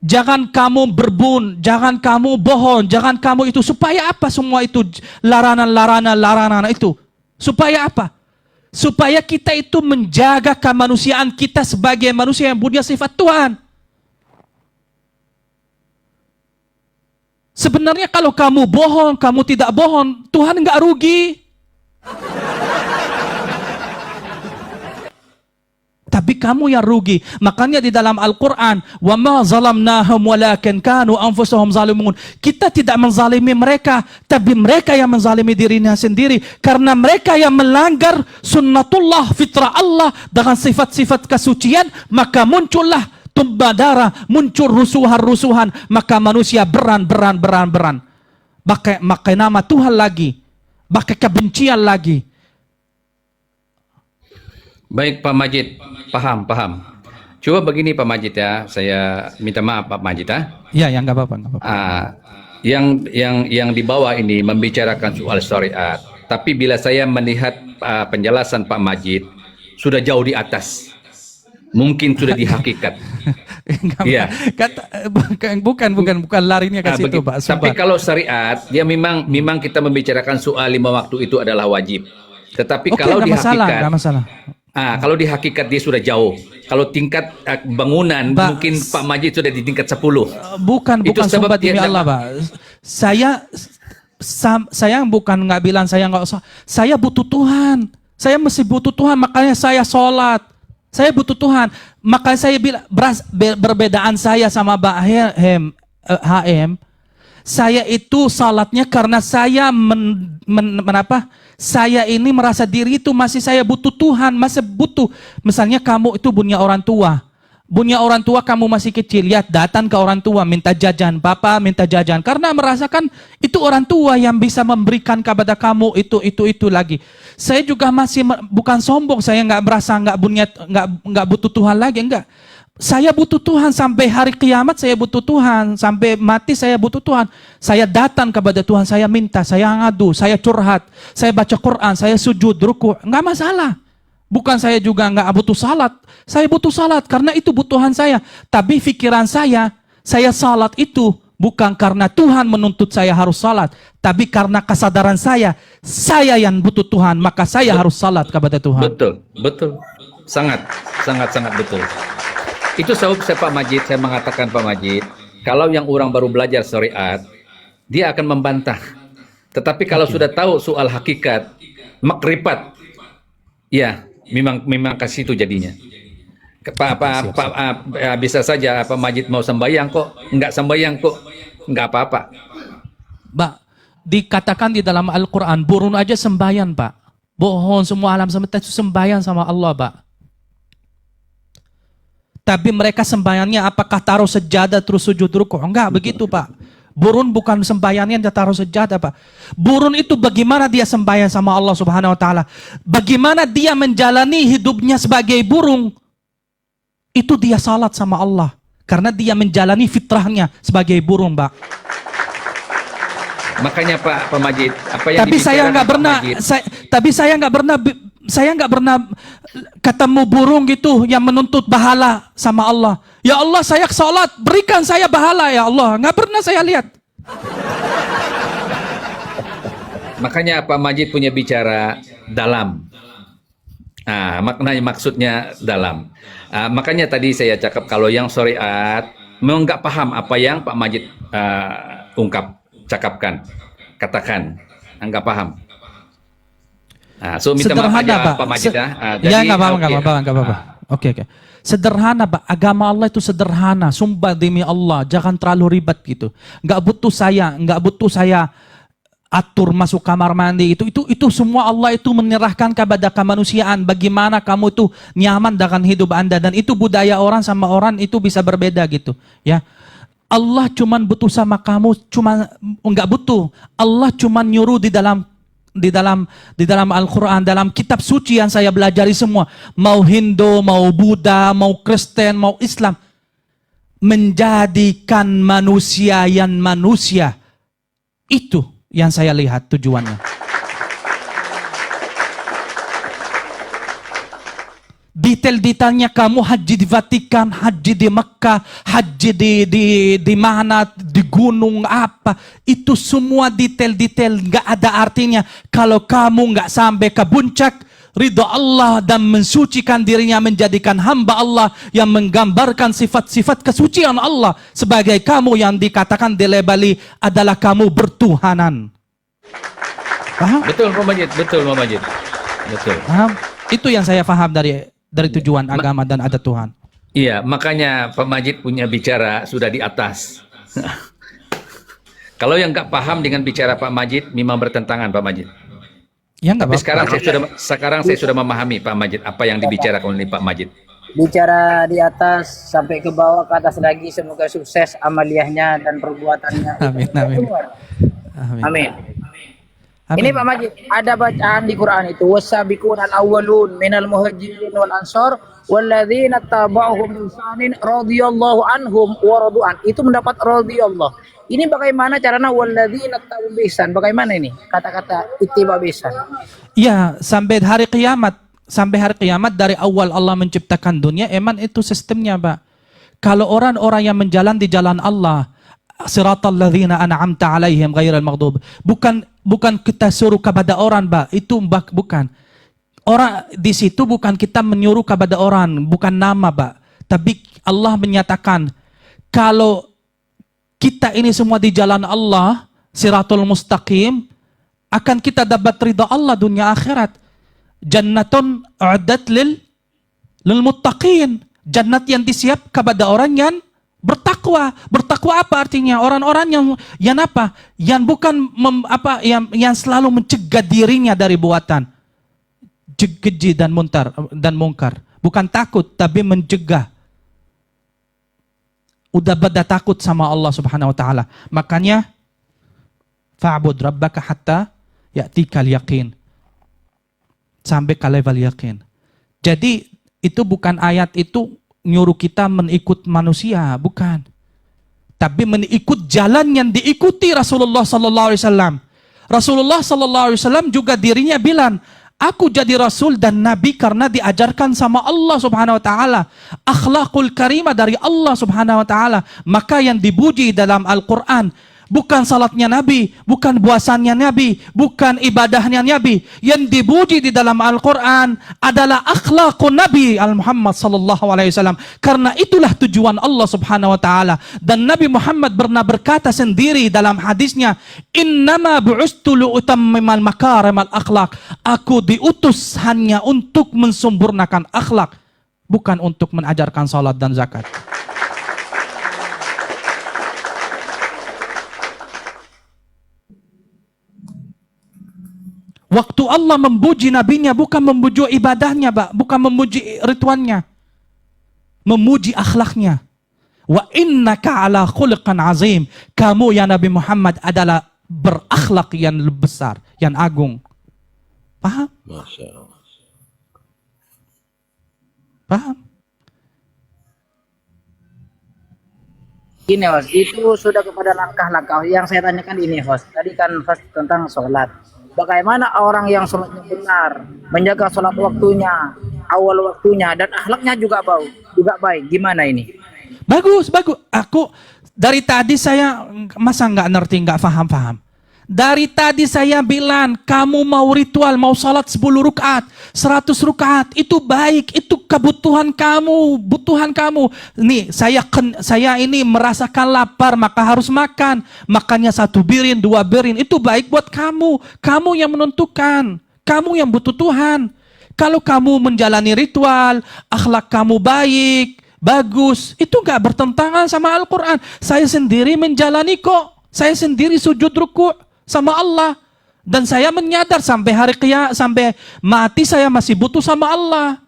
Jangan kamu berbun, jangan kamu bohong, jangan kamu itu. Supaya apa semua itu? Larangan itu. Supaya apa? Supaya kita itu menjaga kemanusiaan kita sebagai manusia yang punya sifat Tuhan. Sebenarnya kalau kamu bohong, kamu tidak bohong, Tuhan nggak rugi. Tapi kamu yang rugi. Makanya di dalam Al-Quran, wa ma zalamnahum walakin kanu anfusahum zalimun. Kita tidak menzalimi mereka, tapi mereka yang menzalimi dirinya sendiri. Karena mereka yang melanggar sunnatullah, fitrah Allah dengan sifat-sifat kesucian, maka muncullah tumpah darah, muncul rusuhan-rusuhan, maka manusia beran. Pakai nama Tuhan lagi, pakai kebencian lagi. Baik Pak Majid, paham. Coba begini Pak Majid ya, saya minta maaf Pak Majid ya. Ya, nggak apa-apa. Yang di bawah ini membicarakan soal syariat, tapi bila saya melihat penjelasan Pak Majid sudah jauh di atas, mungkin sudah di hakikat. Iya. Bukan larinya ke situ Pak. Tapi kalau syariat, dia memang kita membicarakan soal 5 waktu itu adalah wajib. Tetapi kalau di hakikat, nggak masalah. Kalau di hakikat dia sudah jauh. Kalau tingkat bangunan mungkin Pak Majid sudah di tingkat 10. Bukan sebab demi Allah, Pak. Saya bukan nggak bilang saya nggak usah. Saya butuh Tuhan. Saya mesti butuh Tuhan, makanya saya sholat. Saya butuh Tuhan. Makanya saya bilang berbedaan saya sama Mbak HM. Saya itu salatnya karena saya saya ini merasa diri itu masih saya butuh Tuhan, masih butuh. Misalnya kamu itu punya orang tua. Punya orang tua kamu masih kecil, lihat datang ke orang tua minta jajan, papa minta jajan karena merasakan itu orang tua yang bisa memberikan kepada kamu itu lagi. Saya juga masih bukan sombong, saya nggak merasa nggak butuh Tuhan lagi, enggak. Saya butuh Tuhan sampai hari kiamat, saya butuh Tuhan sampai mati, saya butuh Tuhan. Saya datang kepada Tuhan, saya minta, saya ngadu, saya curhat, saya baca Quran, saya sujud, ruku, nggak masalah. Bukan saya juga nggak butuh salat, saya butuh salat karena itu butuhan saya. Tapi pikiran saya salat itu bukan karena Tuhan menuntut saya harus salat, tapi karena kesadaran saya yang butuh Tuhan, maka saya harus salat kepada Tuhan. Betul, sangat betul. Itu sebab saya Pak Majid, saya mengatakan Pak Majid, kalau yang orang baru belajar syariat, dia akan membantah. Tetapi kalau sudah tahu soal hakikat, makrifat, ya memang ke situ jadinya. Bisa saja Pak Majid mau sembahyang kok, enggak sembahyang kok, enggak apa-apa. Pak, dikatakan di dalam Al-Quran, burun aja sembahyang, Pak. Bohong, semua alam semesta itu sembahyang sama Allah, Pak. Tapi mereka sembahyangnya apakah taruh sejadah terus sujud rukuk? Enggak, begitu, Pak. Burun bukan sembahyangnya dia taruh sejadah, Pak. Burun itu bagaimana dia sembahyang sama Allah Subhanahu wa taala. Bagaimana dia menjalani hidupnya sebagai burung. Itu dia salat sama Allah. Karena dia menjalani fitrahnya sebagai burung, Pak. Makanya Pak Majid, apa yang Tapi saya nggak pernah, saya nggak pernah ketemu burung gitu yang menuntut pahala sama Allah. Ya Allah, saya sholat, berikan saya pahala ya Allah. Nggak pernah saya lihat. Makanya Pak Majid punya bicara dalam. Maknanya maksudnya dalam. Makanya tadi saya cakap kalau yang syariat memang nggak paham apa yang Pak Majid cakapkan, katakan, nggak paham. So minta maaf aja Pak Majid ya nggak apa-apa. Oke. Sederhana, Pak. Agama Allah itu sederhana. Sumpah demi Allah, jangan terlalu ribet gitu. Nggak butuh saya atur masuk kamar mandi itu semua Allah itu menyerahkan kepada kemanusiaan. Bagaimana kamu itu nyaman dengan hidup Anda, dan itu budaya orang sama orang itu bisa berbeda gitu, ya. Allah cuman butuh sama kamu, nggak butuh. Allah cuman nyuruh di dalam Al-Quran, dalam kitab suci yang saya belajari semua, mau Hindu, mau Buddha, mau Kristen, mau Islam, menjadikan manusia yang manusia. Itu yang saya lihat tujuannya. Detail-detailnya kamu haji di Vatikan, haji di Mekah, haji di mana, di gunung apa, itu semua detail-detail nggak ada artinya kalau kamu nggak sampai ke puncak ridha Allah dan mensucikan dirinya, menjadikan hamba Allah yang menggambarkan sifat-sifat kesucian Allah sebagai kamu yang dikatakan dilabeli adalah kamu bertuhanan. Paham? Betul Pak Majid, betul. Paham? Itu yang saya paham dari tujuan agama dan adat Tuhan. Iya, makanya Pak Majid punya bicara sudah di atas. Kalau yang nggak paham dengan bicara Pak Majid, memang bertentangan Pak Majid. Ya, tapi sekarang saya sudah memahami Pak Majid apa yang dibicarakan oleh Pak Majid. Bicara di atas sampai ke bawah ke atas lagi, semoga sukses amaliyahnya dan perbuatannya. Amin. Ini Pak Majid, ada bacaan di Quran itu, wasabiqun al-awwalun minal muhajirin wal ansar walladzina tabauhum bi ihsanin radhiyallahu anhum wa radu'an. Itu mendapat radhiyallahu. Ini bagaimana caranya walladzina tabu bi ihsan? Bagaimana ini kata-kata ittiba bi ihsan? Ya, sampai hari kiamat dari awal Allah menciptakan dunia, emang itu sistemnya, Pak. Kalau orang-orang yang menjalan di jalan Allah, siratal ladzina an'amta alaihim ghairal maghdub, bukan kita suruh kepada orang, Pak. Itu bukan. Orang di situ bukan kita menyuruh kepada orang, bukan nama, Pak. Tapi Allah menyatakan kalau kita ini semua di jalan Allah, siratul mustaqim, akan kita dapat ridha Allah dunia akhirat. Jannatun u'addat lil muttaqin. Jannat yang disiap kepada orang yang bertakwa. Bertakwa apa artinya? Orang-orang yang apa? Yang bukan yang selalu mencegah dirinya dari buatan keji dan mungkar. Bukan takut tapi mencegah. Udah beda takut sama Allah Subhanahu wa taala. Makanya fa'bud rabbaka hatta ya'tikal yaqin. Sampai ke level yakin. Jadi itu bukan ayat itu nyuruh kita mengikut manusia, bukan. Tapi mengikut jalan yang diikuti Rasulullah sallallahu alaihi wasallam. Rasulullah sallallahu alaihi wasallam juga dirinya bilang, aku jadi rasul dan nabi karena diajarkan sama Allah Subhanahu wa taala. Akhlaqul karimah dari Allah Subhanahu wa taala. Maka yang dipuji dalam Al-Qur'an, bukan salatnya Nabi, bukan puasanya Nabi, bukan ibadahnya Nabi. Yang dipuji di dalam Al-Quran adalah akhlakun Nabi Al-Muhammad sallallahu alaihi wasallam. Karena itulah tujuan Allah subhanahu wa ta'ala. Dan Nabi Muhammad pernah berkata sendiri dalam hadisnya, innama bu'ustu li'utammimal makarimal akhlak. Aku diutus hanya untuk mensempurnakan akhlak, bukan untuk mengajarkan salat dan zakat. Waktu Allah memuji nabinya bukan memuji ibadahnya, Pak, bukan memuji ritualnya. Memuji akhlaknya. Wa innaka ala khuluqan azim. Kamu ya Nabi Muhammad adalah berakhlak yang besar, yang agung. Paham? Masya Allah. Paham? Gini host, itu sudah kepada langkah-langkah yang saya tanyakan ini host. Tadi kan host tentang sholat. Bagaimana orang yang sholatnya benar, menjaga sholat waktunya, awal waktunya, dan akhlaknya juga baik. Gimana ini? Bagus, bagus. Aku dari tadi saya masa nggak ngerti, nggak paham. Dari tadi saya bilang, kamu mau ritual, mau salat 10 rakaat, 100 rakaat, itu baik, itu kebutuhan kamu, butuhan kamu. Nih, saya ini merasakan lapar, maka harus makan. Makannya 1 piring, 2 piring, itu baik buat kamu. Kamu yang menentukan, kamu yang butuh Tuhan. Kalau kamu menjalani ritual, akhlak kamu baik, bagus, itu nggak bertentangan sama Al-Quran. Saya sendiri menjalani kok, saya sendiri sujud ruku' sama Allah, dan saya menyadar sampai hari kiamat, sampai mati saya masih butuh sama Allah.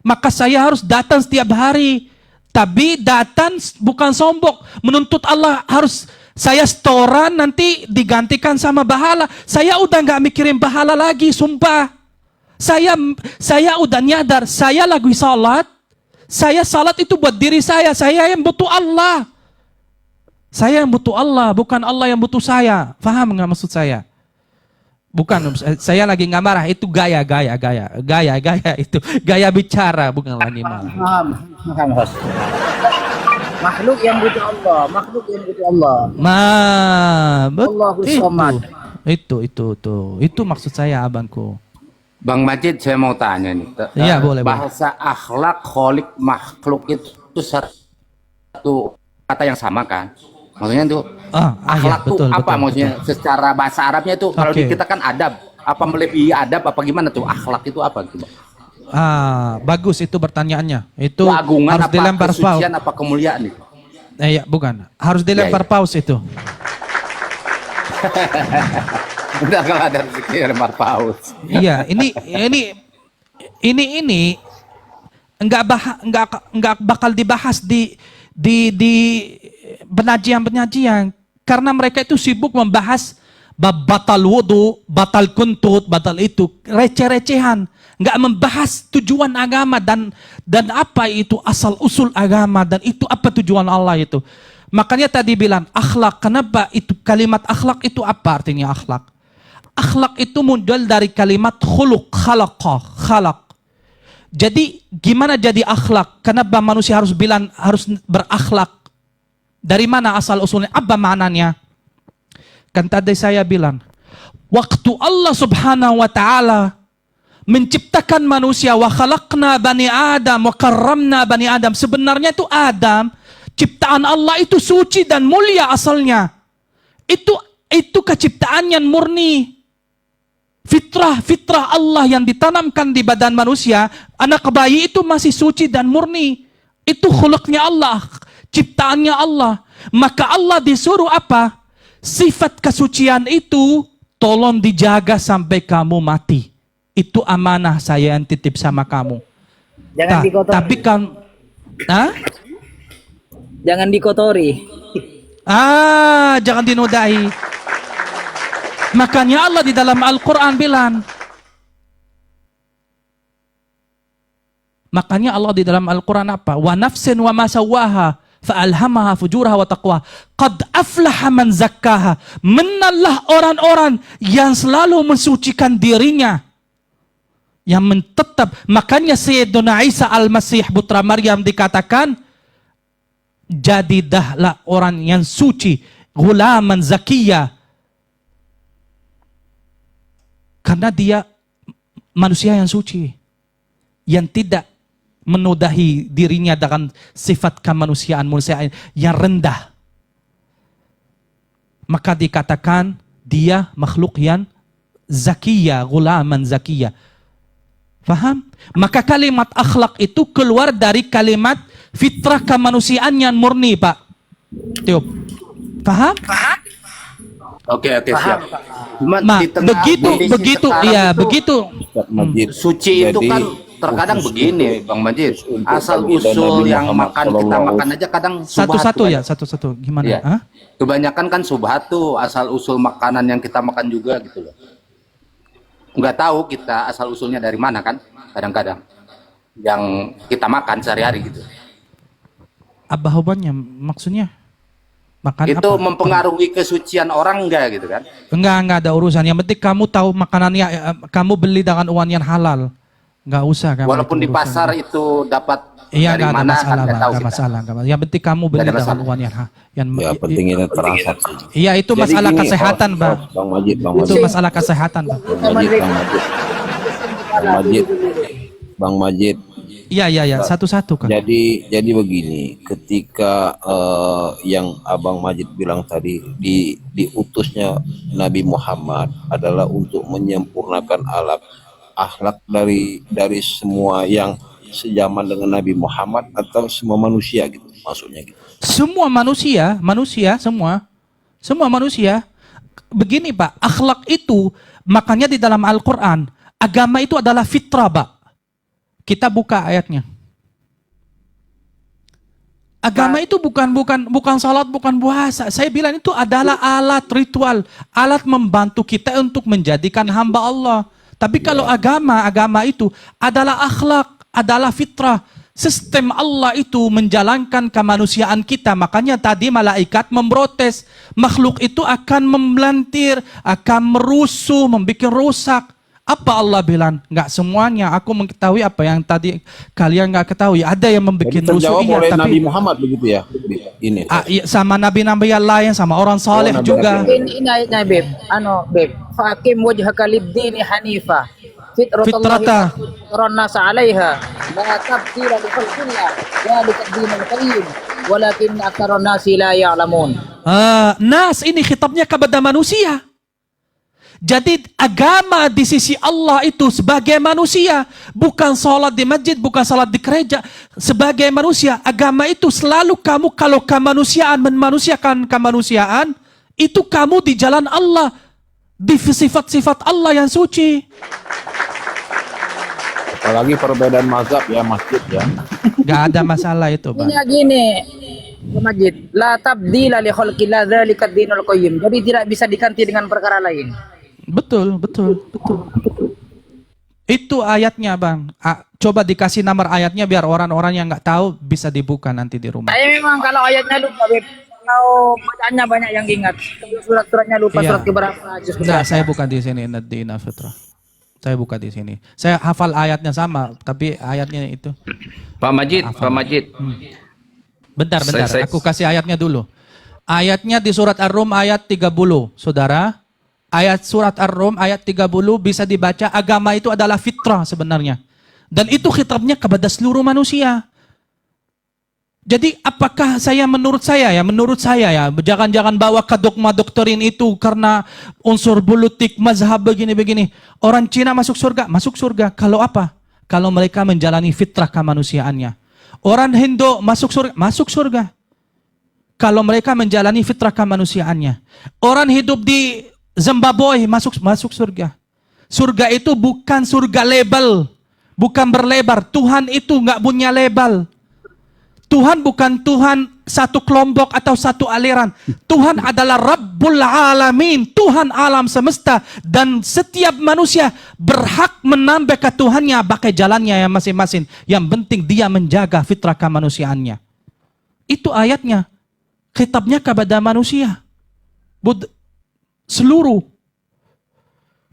Maka saya harus datang setiap hari. Tapi datang bukan sombong, menuntut Allah harus saya setoran nanti digantikan sama pahala. Saya udah nggak mikirin pahala lagi, sumpah. Saya udah nyadar, saya lagi salat. Saya salat itu buat diri saya yang butuh Allah. Saya yang butuh Allah, bukan Allah yang butuh saya. Paham nggak maksud saya? Bukan, saya lagi nggak marah. Itu gaya itu gaya bicara, bukan lagi marah. Paham host. Makhluk yang butuh Allah, Allahu Samad. Itu maksud saya, abangku. Bang Majid, saya mau tanya nih. Iya, boleh. Bahasa akhlak, kholik, makhluk itu satu kata yang sama kan? Maksudnya itu akhlak ya, tuh apa maksudnya? Secara bahasa Arabnya itu kalau di kita kan adab. Apa melebihi adab apa gimana tuh? Akhlak itu apa gitu? Bagus itu pertanyaannya. Itu keagungan harus apa dilempar paus. kesucian apa kemuliaan nih? Iya, bukan. Harus dilempar paus itu. Udah kalau ada rezeki lempar paus. Iya, ini enggak bakal dibahas di penyajian karena mereka itu sibuk membahas batal wudu, batal kuntut, batal itu receh-recehan, nggak membahas tujuan agama dan apa itu asal usul agama dan itu apa tujuan Allah itu. Makanya tadi bilang akhlak, kenapa itu kalimat akhlak itu apa artinya akhlak? Akhlak itu muncul dari kalimat khuluq, khalaq. Jadi gimana jadi akhlak? Kenapa manusia harus berakhlak? Dari mana asal usulnya? Apa maknanya? Kan tadi saya bilang, waktu Allah subhanahu wa ta'ala menciptakan manusia, wa khalaqna bani Adam, wa karramna bani Adam. Sebenarnya itu Adam, ciptaan Allah itu suci dan mulia asalnya. Itu keciptaan yang murni. Fitrah Allah yang ditanamkan di badan manusia, anak bayi itu masih suci dan murni. Itu khuluknya Allah, ciptaannya Allah. Maka Allah disuruh apa? Sifat kesucian itu tolong dijaga sampai kamu mati. Itu amanah saya yang titip sama kamu. Jangan dikotori. Tapi kan Jangan dikotori. Jangan dinodai. Makanya Allah di dalam Al-Quran bilang, makanya Allah di dalam Al-Quran apa? Wa nafsin wa ma sawaha fa'alhamaha fujuraha wa taqwa. Qad aflaha man zakkaha. Menallah orang-orang yang selalu mensucikan dirinya, yang mentetap. Makanya Sayyiduna Isa Al-Masih putra Maryam dikatakan, jadidahlah orang yang suci, Ghulaman zakiyya. Karena dia manusia yang suci, yang tidak menodai dirinya dengan sifat kemanusiaan manusia yang rendah. Maka dikatakan dia makhluk yang zakiyya, ghulaman zakiyya. Faham? Maka kalimat akhlak itu keluar dari kalimat fitrah kemanusiaan yang murni, Pak Tiup. Paham? Oke, siap. Cuma Ma, di tengah kondisi begitu, sekarang iya, itu, begitu. Ustaz Majid. suci itu Jadi, kan terkadang begini, Bang Majid. untuk Asal Nabi dan usul Nabi yang Muhammad kita Sallallahu makan aja kadang Satu-satu subhat, ya, satu-satu. Gimana? Iya. Hah? Kebanyakan kan subhat tuh, asal usul makanan yang kita makan juga gitu loh. Nggak tahu kita asal usulnya dari mana kan, kadang-kadang yang kita makan sehari-hari gitu. Apa hubungannya? Maksudnya? Makan Itu apa? mempengaruhi kesucian orang enggak gitu kan? Enggak ada urusan. Yang penting kamu tahu makanannya, kamu beli dengan uang yang halal. Enggak usah kamu. Walaupun itu di urusan. pasar itu dapat Iya, dari enggak ada mana masalah, kan nggak Bang. tahu Enggak kita. masalah, enggak masalah. Yang penting kamu beli Nggak ada dengan masalah. uang yang ya penting ini transaksi. Iya, itu Jadi masalah gini, kesehatan, Bang. Bang Majid, Itu masalah kesehatan, Bang. Bang Majid. Iya, satu-satu kan. Jadi begini, ketika yang Abang Majid bilang tadi diutusnya Nabi Muhammad adalah untuk menyempurnakan akhlak dari semua yang sejaman dengan Nabi Muhammad atau semua manusia gitu maksudnya gitu. Semua manusia semua manusia. Begini, Pak, akhlak itu makanya di dalam Al-Qur'an, agama itu adalah fitrah, Pak. Kita buka ayatnya. Agama itu bukan salat, bukan puasa. Saya bilang itu adalah alat ritual, alat membantu kita untuk menjadikan hamba Allah. Tapi kalau agama itu adalah akhlak, adalah fitrah. Sistem Allah itu menjalankan kemanusiaan kita. Makanya tadi malaikat memprotes. Makhluk itu akan memelantir, akan merusuh, membuat rusak. Apa Allah bilang? Enggak semuanya. Aku mengetahui apa yang tadi kalian enggak ketahui. Ada yang membuat Jadi rusuh, terjawab iya, oleh tapi Nabi Muhammad begitu ya. Ini. iya, sama nabi-nabi yang lain, sama orang saleh Nabi juga. Ini ayatnya, Beb. Beb. Faqim wajhaka lid-dini hanifah. Fitrata. Nasa 'alaiha. La tabdila li khalqillah. Dzalika ad-dinul qayyim. Walakin aktsarun nasi la ya'lamun. Nas ini khitabnya kepada manusia. Jadi agama di sisi Allah itu sebagai manusia, bukan sholat di masjid, bukan sholat di gereja. Sebagai manusia, agama itu selalu kamu kalau kemanusiaan memanusiakan kemanusiaan, itu kamu di jalan Allah, di sifat-sifat Allah yang suci. Apalagi perbedaan mazhab ya masjid ya. Gak ada masalah itu, Bang. Ini gini, Majid. La tabdila li khalqillah dzalika ad-dinul qayyim. Jadi tidak bisa diganti dengan perkara lain. Betul. Itu ayatnya, Bang. Coba dikasih nomor ayatnya biar orang-orang yang nggak tahu bisa dibuka nanti di rumah. Saya memang kalau ayatnya lupa, Beb. Kalau bacaannya banyak yang ingat. Surat-suratnya lupa, Iya. surat keberapa. Nah, saya buka di sini Nadina Fitrah. Saya buka di sini. Saya hafal ayatnya sama, tapi ayatnya itu. Pak Majid, Pak Majid. Bentar. Saya- Aku kasih ayatnya dulu. Ayatnya di surat Ar-Rum ayat 30, Saudara. Ayat surat Ar-Rum ayat 30 bisa dibaca, agama itu adalah fitrah sebenarnya. Dan itu khitabnya kepada seluruh manusia. Jadi apakah menurut saya ya, jangan bawa ke dogma doktrin itu karena unsur politik, mazhab begini-begini. Orang Cina masuk surga. Kalau apa? Kalau mereka menjalani fitrah kemanusiaannya. Orang Hindu masuk surga. Kalau mereka menjalani fitrah kemanusiaannya. Orang hidup di Zimbabwe masuk surga. Surga itu bukan surga label, bukan berlebar. Tuhan itu nggak punya label. Tuhan bukan Tuhan satu kelompok atau satu aliran. Tuhan adalah Rabbul Alamin, Tuhan alam semesta, dan setiap manusia berhak menambah ke Tuhannya pakai jalannya yang masing-masing. Yang penting dia menjaga fitrah kemanusiaannya. Itu ayatnya. Kitabnya kepada manusia. Seluruh.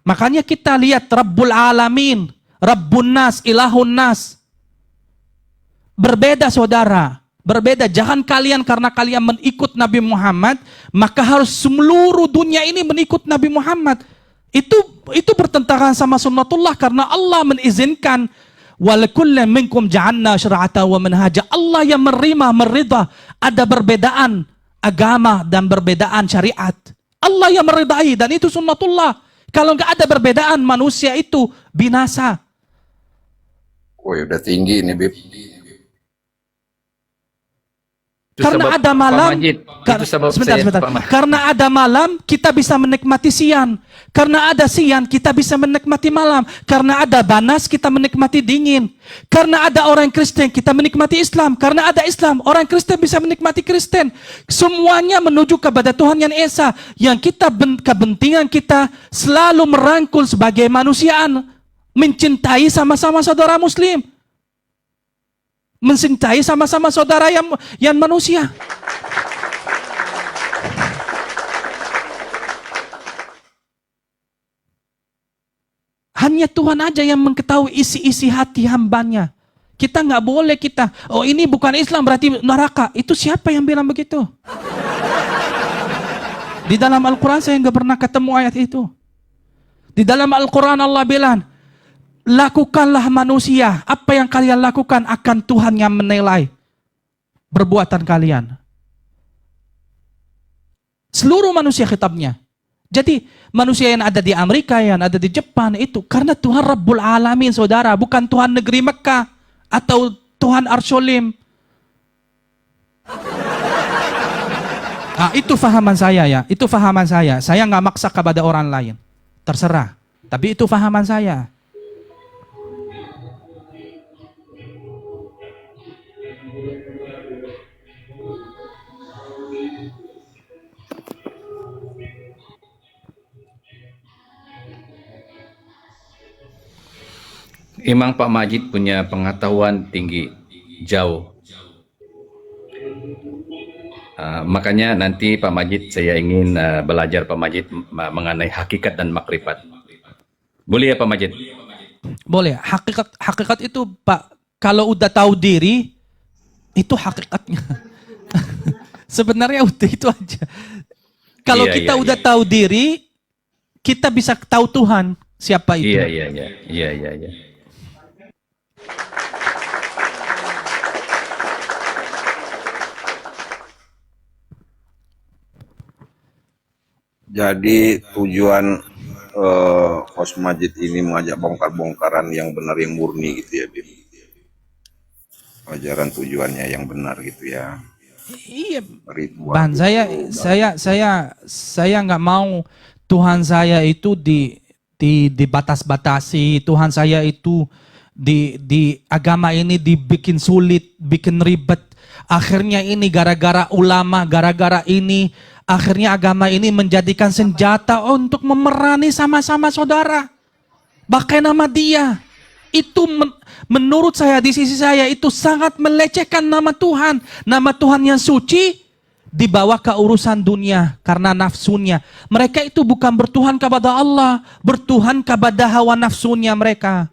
Makanya kita lihat Rabbul Alamin, Rabbun Nas, Ilahun Nas. Berbeda, saudara. Berbeda. Jangan kalian karena kalian mengikut Nabi Muhammad, maka harus seluruh dunia ini mengikut Nabi Muhammad. Itu bertentangan sama sunnatullah, karena Allah mengizinkan walakullan minkum ja'alna syara'atan wa manhaja. Allah yang meridha ada perbedaan agama dan perbedaan syariat. Allah yang meridai, dan itu sunnatullah. Kalau nggak ada perbedaan, manusia itu binasa. Woi, udah tinggi ini, Bib. Itu Karena sebab ada Pak malam, Majid. Itu sebab sebentar. Pak Majid. Karena ada malam, kita bisa menikmati siang. Karena ada siang, kita bisa menikmati malam. Karena ada panas, kita menikmati dingin. Karena ada orang Kristen, kita menikmati Islam. Karena ada Islam, orang Kristen bisa menikmati Kristen. Semuanya menuju kepada Tuhan yang Esa. Yang kepentingan kita selalu merangkul sebagai manusiaan. Mencintai sama-sama saudara Muslim. Mencintai sama-sama saudara yang manusia. Hanya Tuhan aja yang mengetahui isi-isi hati hambanya. Kita nggak boleh oh ini bukan Islam berarti neraka. Itu siapa yang bilang begitu? Di dalam Al-Quran saya nggak pernah ketemu ayat itu. Di dalam Al-Quran Allah bilang, lakukanlah manusia, apa yang kalian lakukan akan Tuhan yang menilai perbuatan kalian. Seluruh manusia khitabnya. Jadi manusia yang ada di Amerika, yang ada di Jepang itu karena Tuhan Rabbul Alamin, saudara, bukan Tuhan negeri Mekah atau Tuhan Arsyolim. Itu fahaman saya ya, itu fahaman saya. Saya nggak maksa kepada orang lain, terserah. Tapi itu fahaman saya. Memang Pak Majid punya pengetahuan tinggi, jauh. Makanya nanti Pak Majid, saya ingin belajar Pak Majid mengenai hakikat dan makrifat. Boleh ya Pak Majid? Boleh. Hakikat itu Pak, kalau udah tahu diri, itu hakikatnya. Sebenarnya udah itu aja. Kalau kita udah tahu diri, kita bisa tahu Tuhan siapa itu. Iya. Jadi tujuan Host Majid ini mengajak bongkar-bongkaran yang benar, yang murni gitu ya, Bib. Ajaran tujuannya yang benar gitu ya. Iya, Ridwan. Bang, saya nggak mau Tuhan saya itu dibatas-batasi. Tuhan saya itu di agama ini dibikin sulit, bikin ribet. Akhirnya ini gara-gara ulama, gara-gara ini akhirnya agama ini menjadikan senjata untuk memerangi sama-sama saudara. Pakai nama dia. Itu menurut saya, di sisi saya itu sangat melecehkan nama Tuhan. Nama Tuhan yang suci dibawa ke urusan dunia karena nafsunya. Mereka itu bukan bertuhan kepada Allah, bertuhan kepada hawa nafsunya mereka.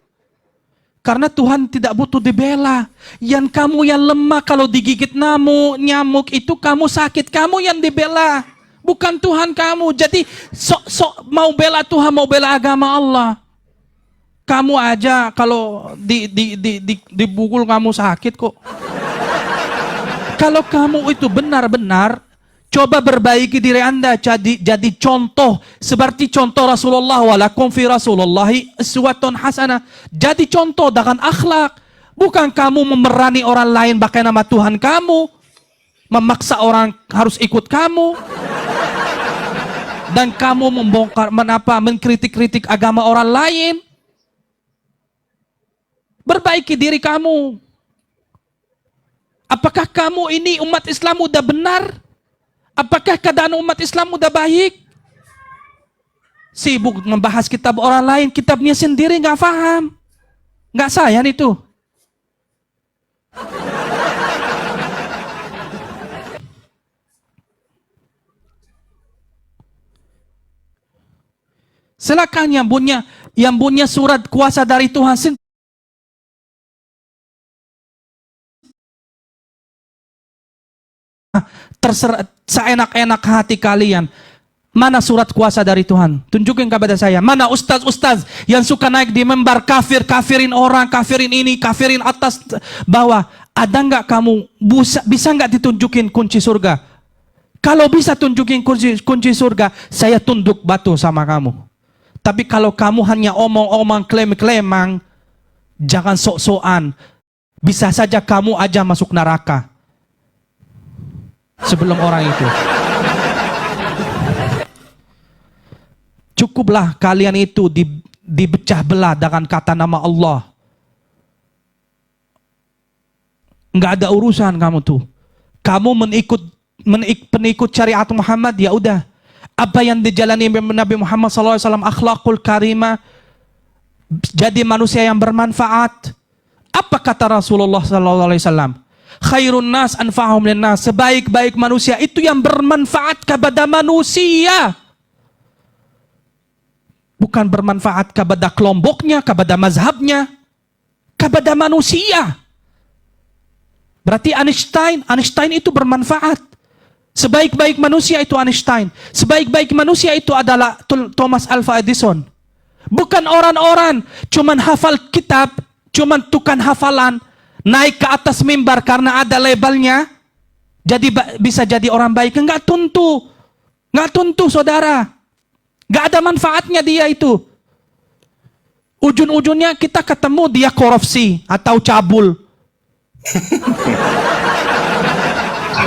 Karena Tuhan tidak butuh dibela. Yang kamu yang lemah kalau digigit nyamuk itu kamu sakit, kamu yang dibela. Bukan Tuhan kamu. Jadi sok mau bela Tuhan, mau bela agama Allah. Kamu aja kalau dibukul kamu sakit kok. Kalau kamu itu benar-benar coba perbaiki diri Anda, jadi contoh seperti contoh Rasulullah, walakum fi Rasulillahi uswatun hasanah. Jadi contoh dengan akhlak, bukan kamu memerani orang lain pakai nama Tuhan kamu, memaksa orang harus ikut kamu. Dan kamu mengkritik-kritik agama orang lain. Perbaiki diri kamu. Apakah kamu ini umat Islam udah benar? Apakah keadaan umat Islam udah baik? Sibuk membahas kitab orang lain, kitabnya sendiri nggak paham. Nggak sayang itu. Silakan yang punya surat kuasa dari Tuhan terserah seenak-enak hati kalian. Mana surat kuasa dari Tuhan? Tunjukin kepada saya. Mana ustaz-ustaz yang suka naik di mimbar kafirin orang, kafirin ini, kafirin atas bawah. Ada nggak kamu bisa nggak ditunjukin kunci surga? Kalau bisa tunjukin kunci surga, saya tunduk batu sama kamu. Tapi kalau kamu hanya omong-omong, klaim-klaiman, jangan sok-sokan. Bisa saja kamu aja masuk neraka sebelum orang itu. Cukuplah kalian itu dipecah belah dengan kata nama Allah. Nggak ada urusan kamu tuh. Kamu penikut syariat Muhammad, ya udah. Apa yang dijalani Nabi Muhammad SAW, akhlakul karimah, jadi manusia yang bermanfaat. Apa kata Rasulullah SAW? Khairun nas anfa'hum linnas. Sebaik-baik manusia itu yang bermanfaat kepada manusia. Bukan bermanfaat kepada kelompoknya, kepada mazhabnya, kepada manusia. Berarti Einstein itu bermanfaat. Sebaik-baik manusia itu Einstein. Sebaik-baik manusia itu adalah Thomas Alva Edison. Bukan orang-orang cuman hafal kitab, cuman tukang hafalan, naik ke atas mimbar karena ada labelnya, jadi bisa jadi orang baik. Enggak tentu. Enggak tentu, saudara. Enggak ada manfaatnya dia itu. Ujung-ujungnya kita ketemu dia korupsi atau cabul.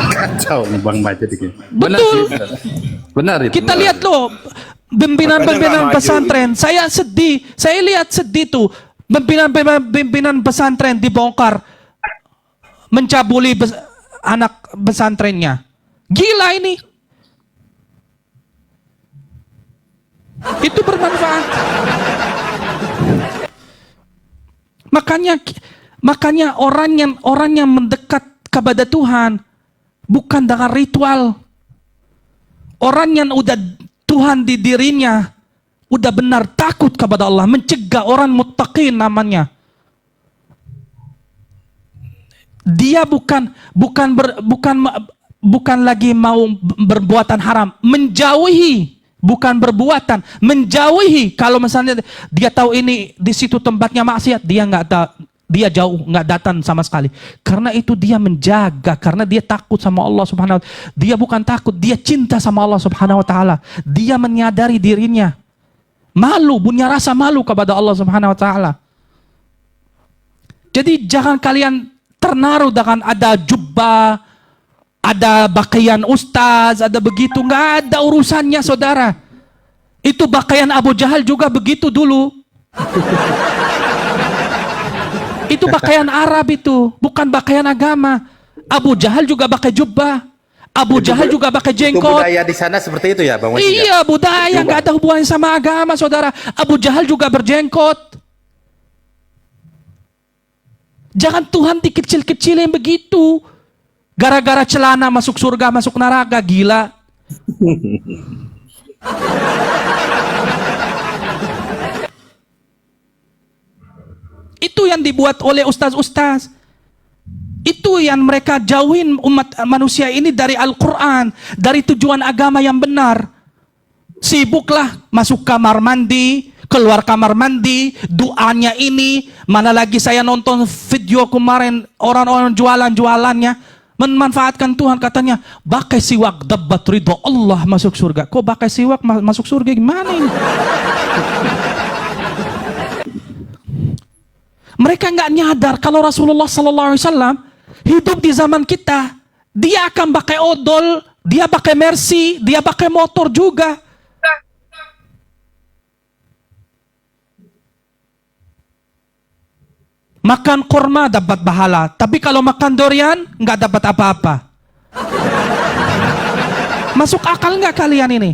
Kacau nih Bang Majid ini. Betul. Benar itu. Kita lihat loh, pimpinan pesantren. Saya sedih. Saya lihat sedih tuh. Pimpinan pesantren dibongkar. Mencabuli anak pesantrennya. Gila ini. Itu bermanfaat. Makanya orang yang mendekat kepada Tuhan bukan dengan ritual. Orang yang udah Tuhan di dirinya udah benar takut kepada Allah, mencegah orang muttaqin namanya. Dia bukan lagi mau berbuatan haram, menjauhi, bukan berbuatan, menjauhi. Kalau misalnya dia tahu ini di situ tempatnya maksiat, dia jauh, nggak datang sama sekali. Karena itu dia menjaga, karena dia takut sama Allah Subhanahu wa Ta'ala. Dia bukan takut, dia cinta sama Allah Subhanahu wa Ta'ala. Dia menyadari dirinya malu, punya rasa malu kepada Allah Subhanahu wa Ta'ala. Jadi jangan kalian ternaruh dengan ada jubah, ada pakaian ustaz, ada begitu. Nggak ada urusannya, saudara. Itu pakaian Abu Jahal juga begitu dulu. Itu pakaian Arab itu, bukan pakaian agama. Abu Jahal juga pakai jubah. Abu Jahal juga pakai jenggot. Budaya di sana seperti itu ya, Bang Wajid? Iya, budaya, nggak ada hubungan sama agama, saudara. Abu Jahal juga berjenggot. Jangan Tuhan dikecil-kecilin begitu. Gara-gara celana masuk surga, masuk neraka, gila. Itu yang dibuat oleh ustaz-ustaz. Itu yang mereka jauhin umat manusia ini dari Al-Quran, dari tujuan agama yang benar. Sibuklah masuk kamar mandi, keluar kamar mandi, doanya ini. Mana lagi saya nonton video kemarin orang-orang jualan-jualannya memanfaatkan Tuhan, katanya pakai siwak dapat ridho Allah masuk surga. Kok pakai siwak masuk surga, gimana ini? Mereka nggak nyadar kalau Rasulullah SAW hidup di zaman kita. Dia akan pakai odol, dia pakai Mercy, dia pakai motor juga. Makan kurma dapat pahala, tapi kalau makan durian nggak dapat apa-apa. Masuk akal nggak kalian ini?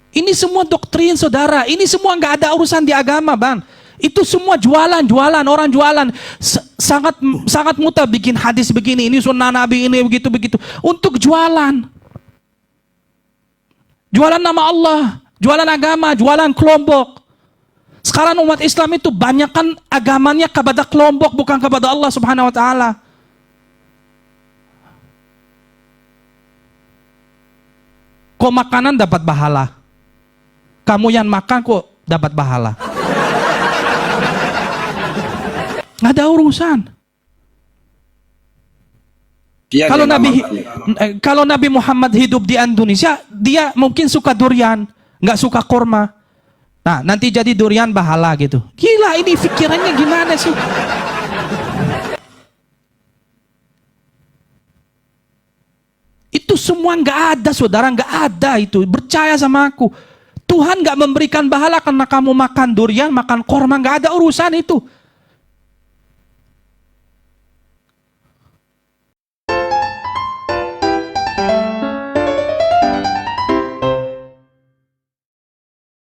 Ini semua doktrin, saudara. Ini semua nggak ada urusan di agama, bang. Itu semua jualan, orang jualan. Sangat mudah bikin hadis begini. Ini sunnah Nabi, ini begitu. Untuk jualan. Jualan nama Allah, jualan agama, jualan kelompok. Sekarang umat Islam itu banyakkan agamanya kepada kelompok, bukan kepada Allah Subhanahu wa Ta'ala. Kok makanan dapat pahala? Kamu yang makan kok dapat pahala? Nggak ada urusan. Dia Kalau yang Nabi ngamalkan. kalau Nabi Muhammad hidup di Indonesia, dia mungkin suka durian, nggak suka korma. Nah, nanti jadi durian pahala gitu. Gila, ini pikirannya gimana sih? Itu semua nggak ada, saudara, nggak ada itu. Percaya sama aku. Tuhan nggak memberikan pahala karena kamu makan durian, makan korma, nggak ada urusan itu.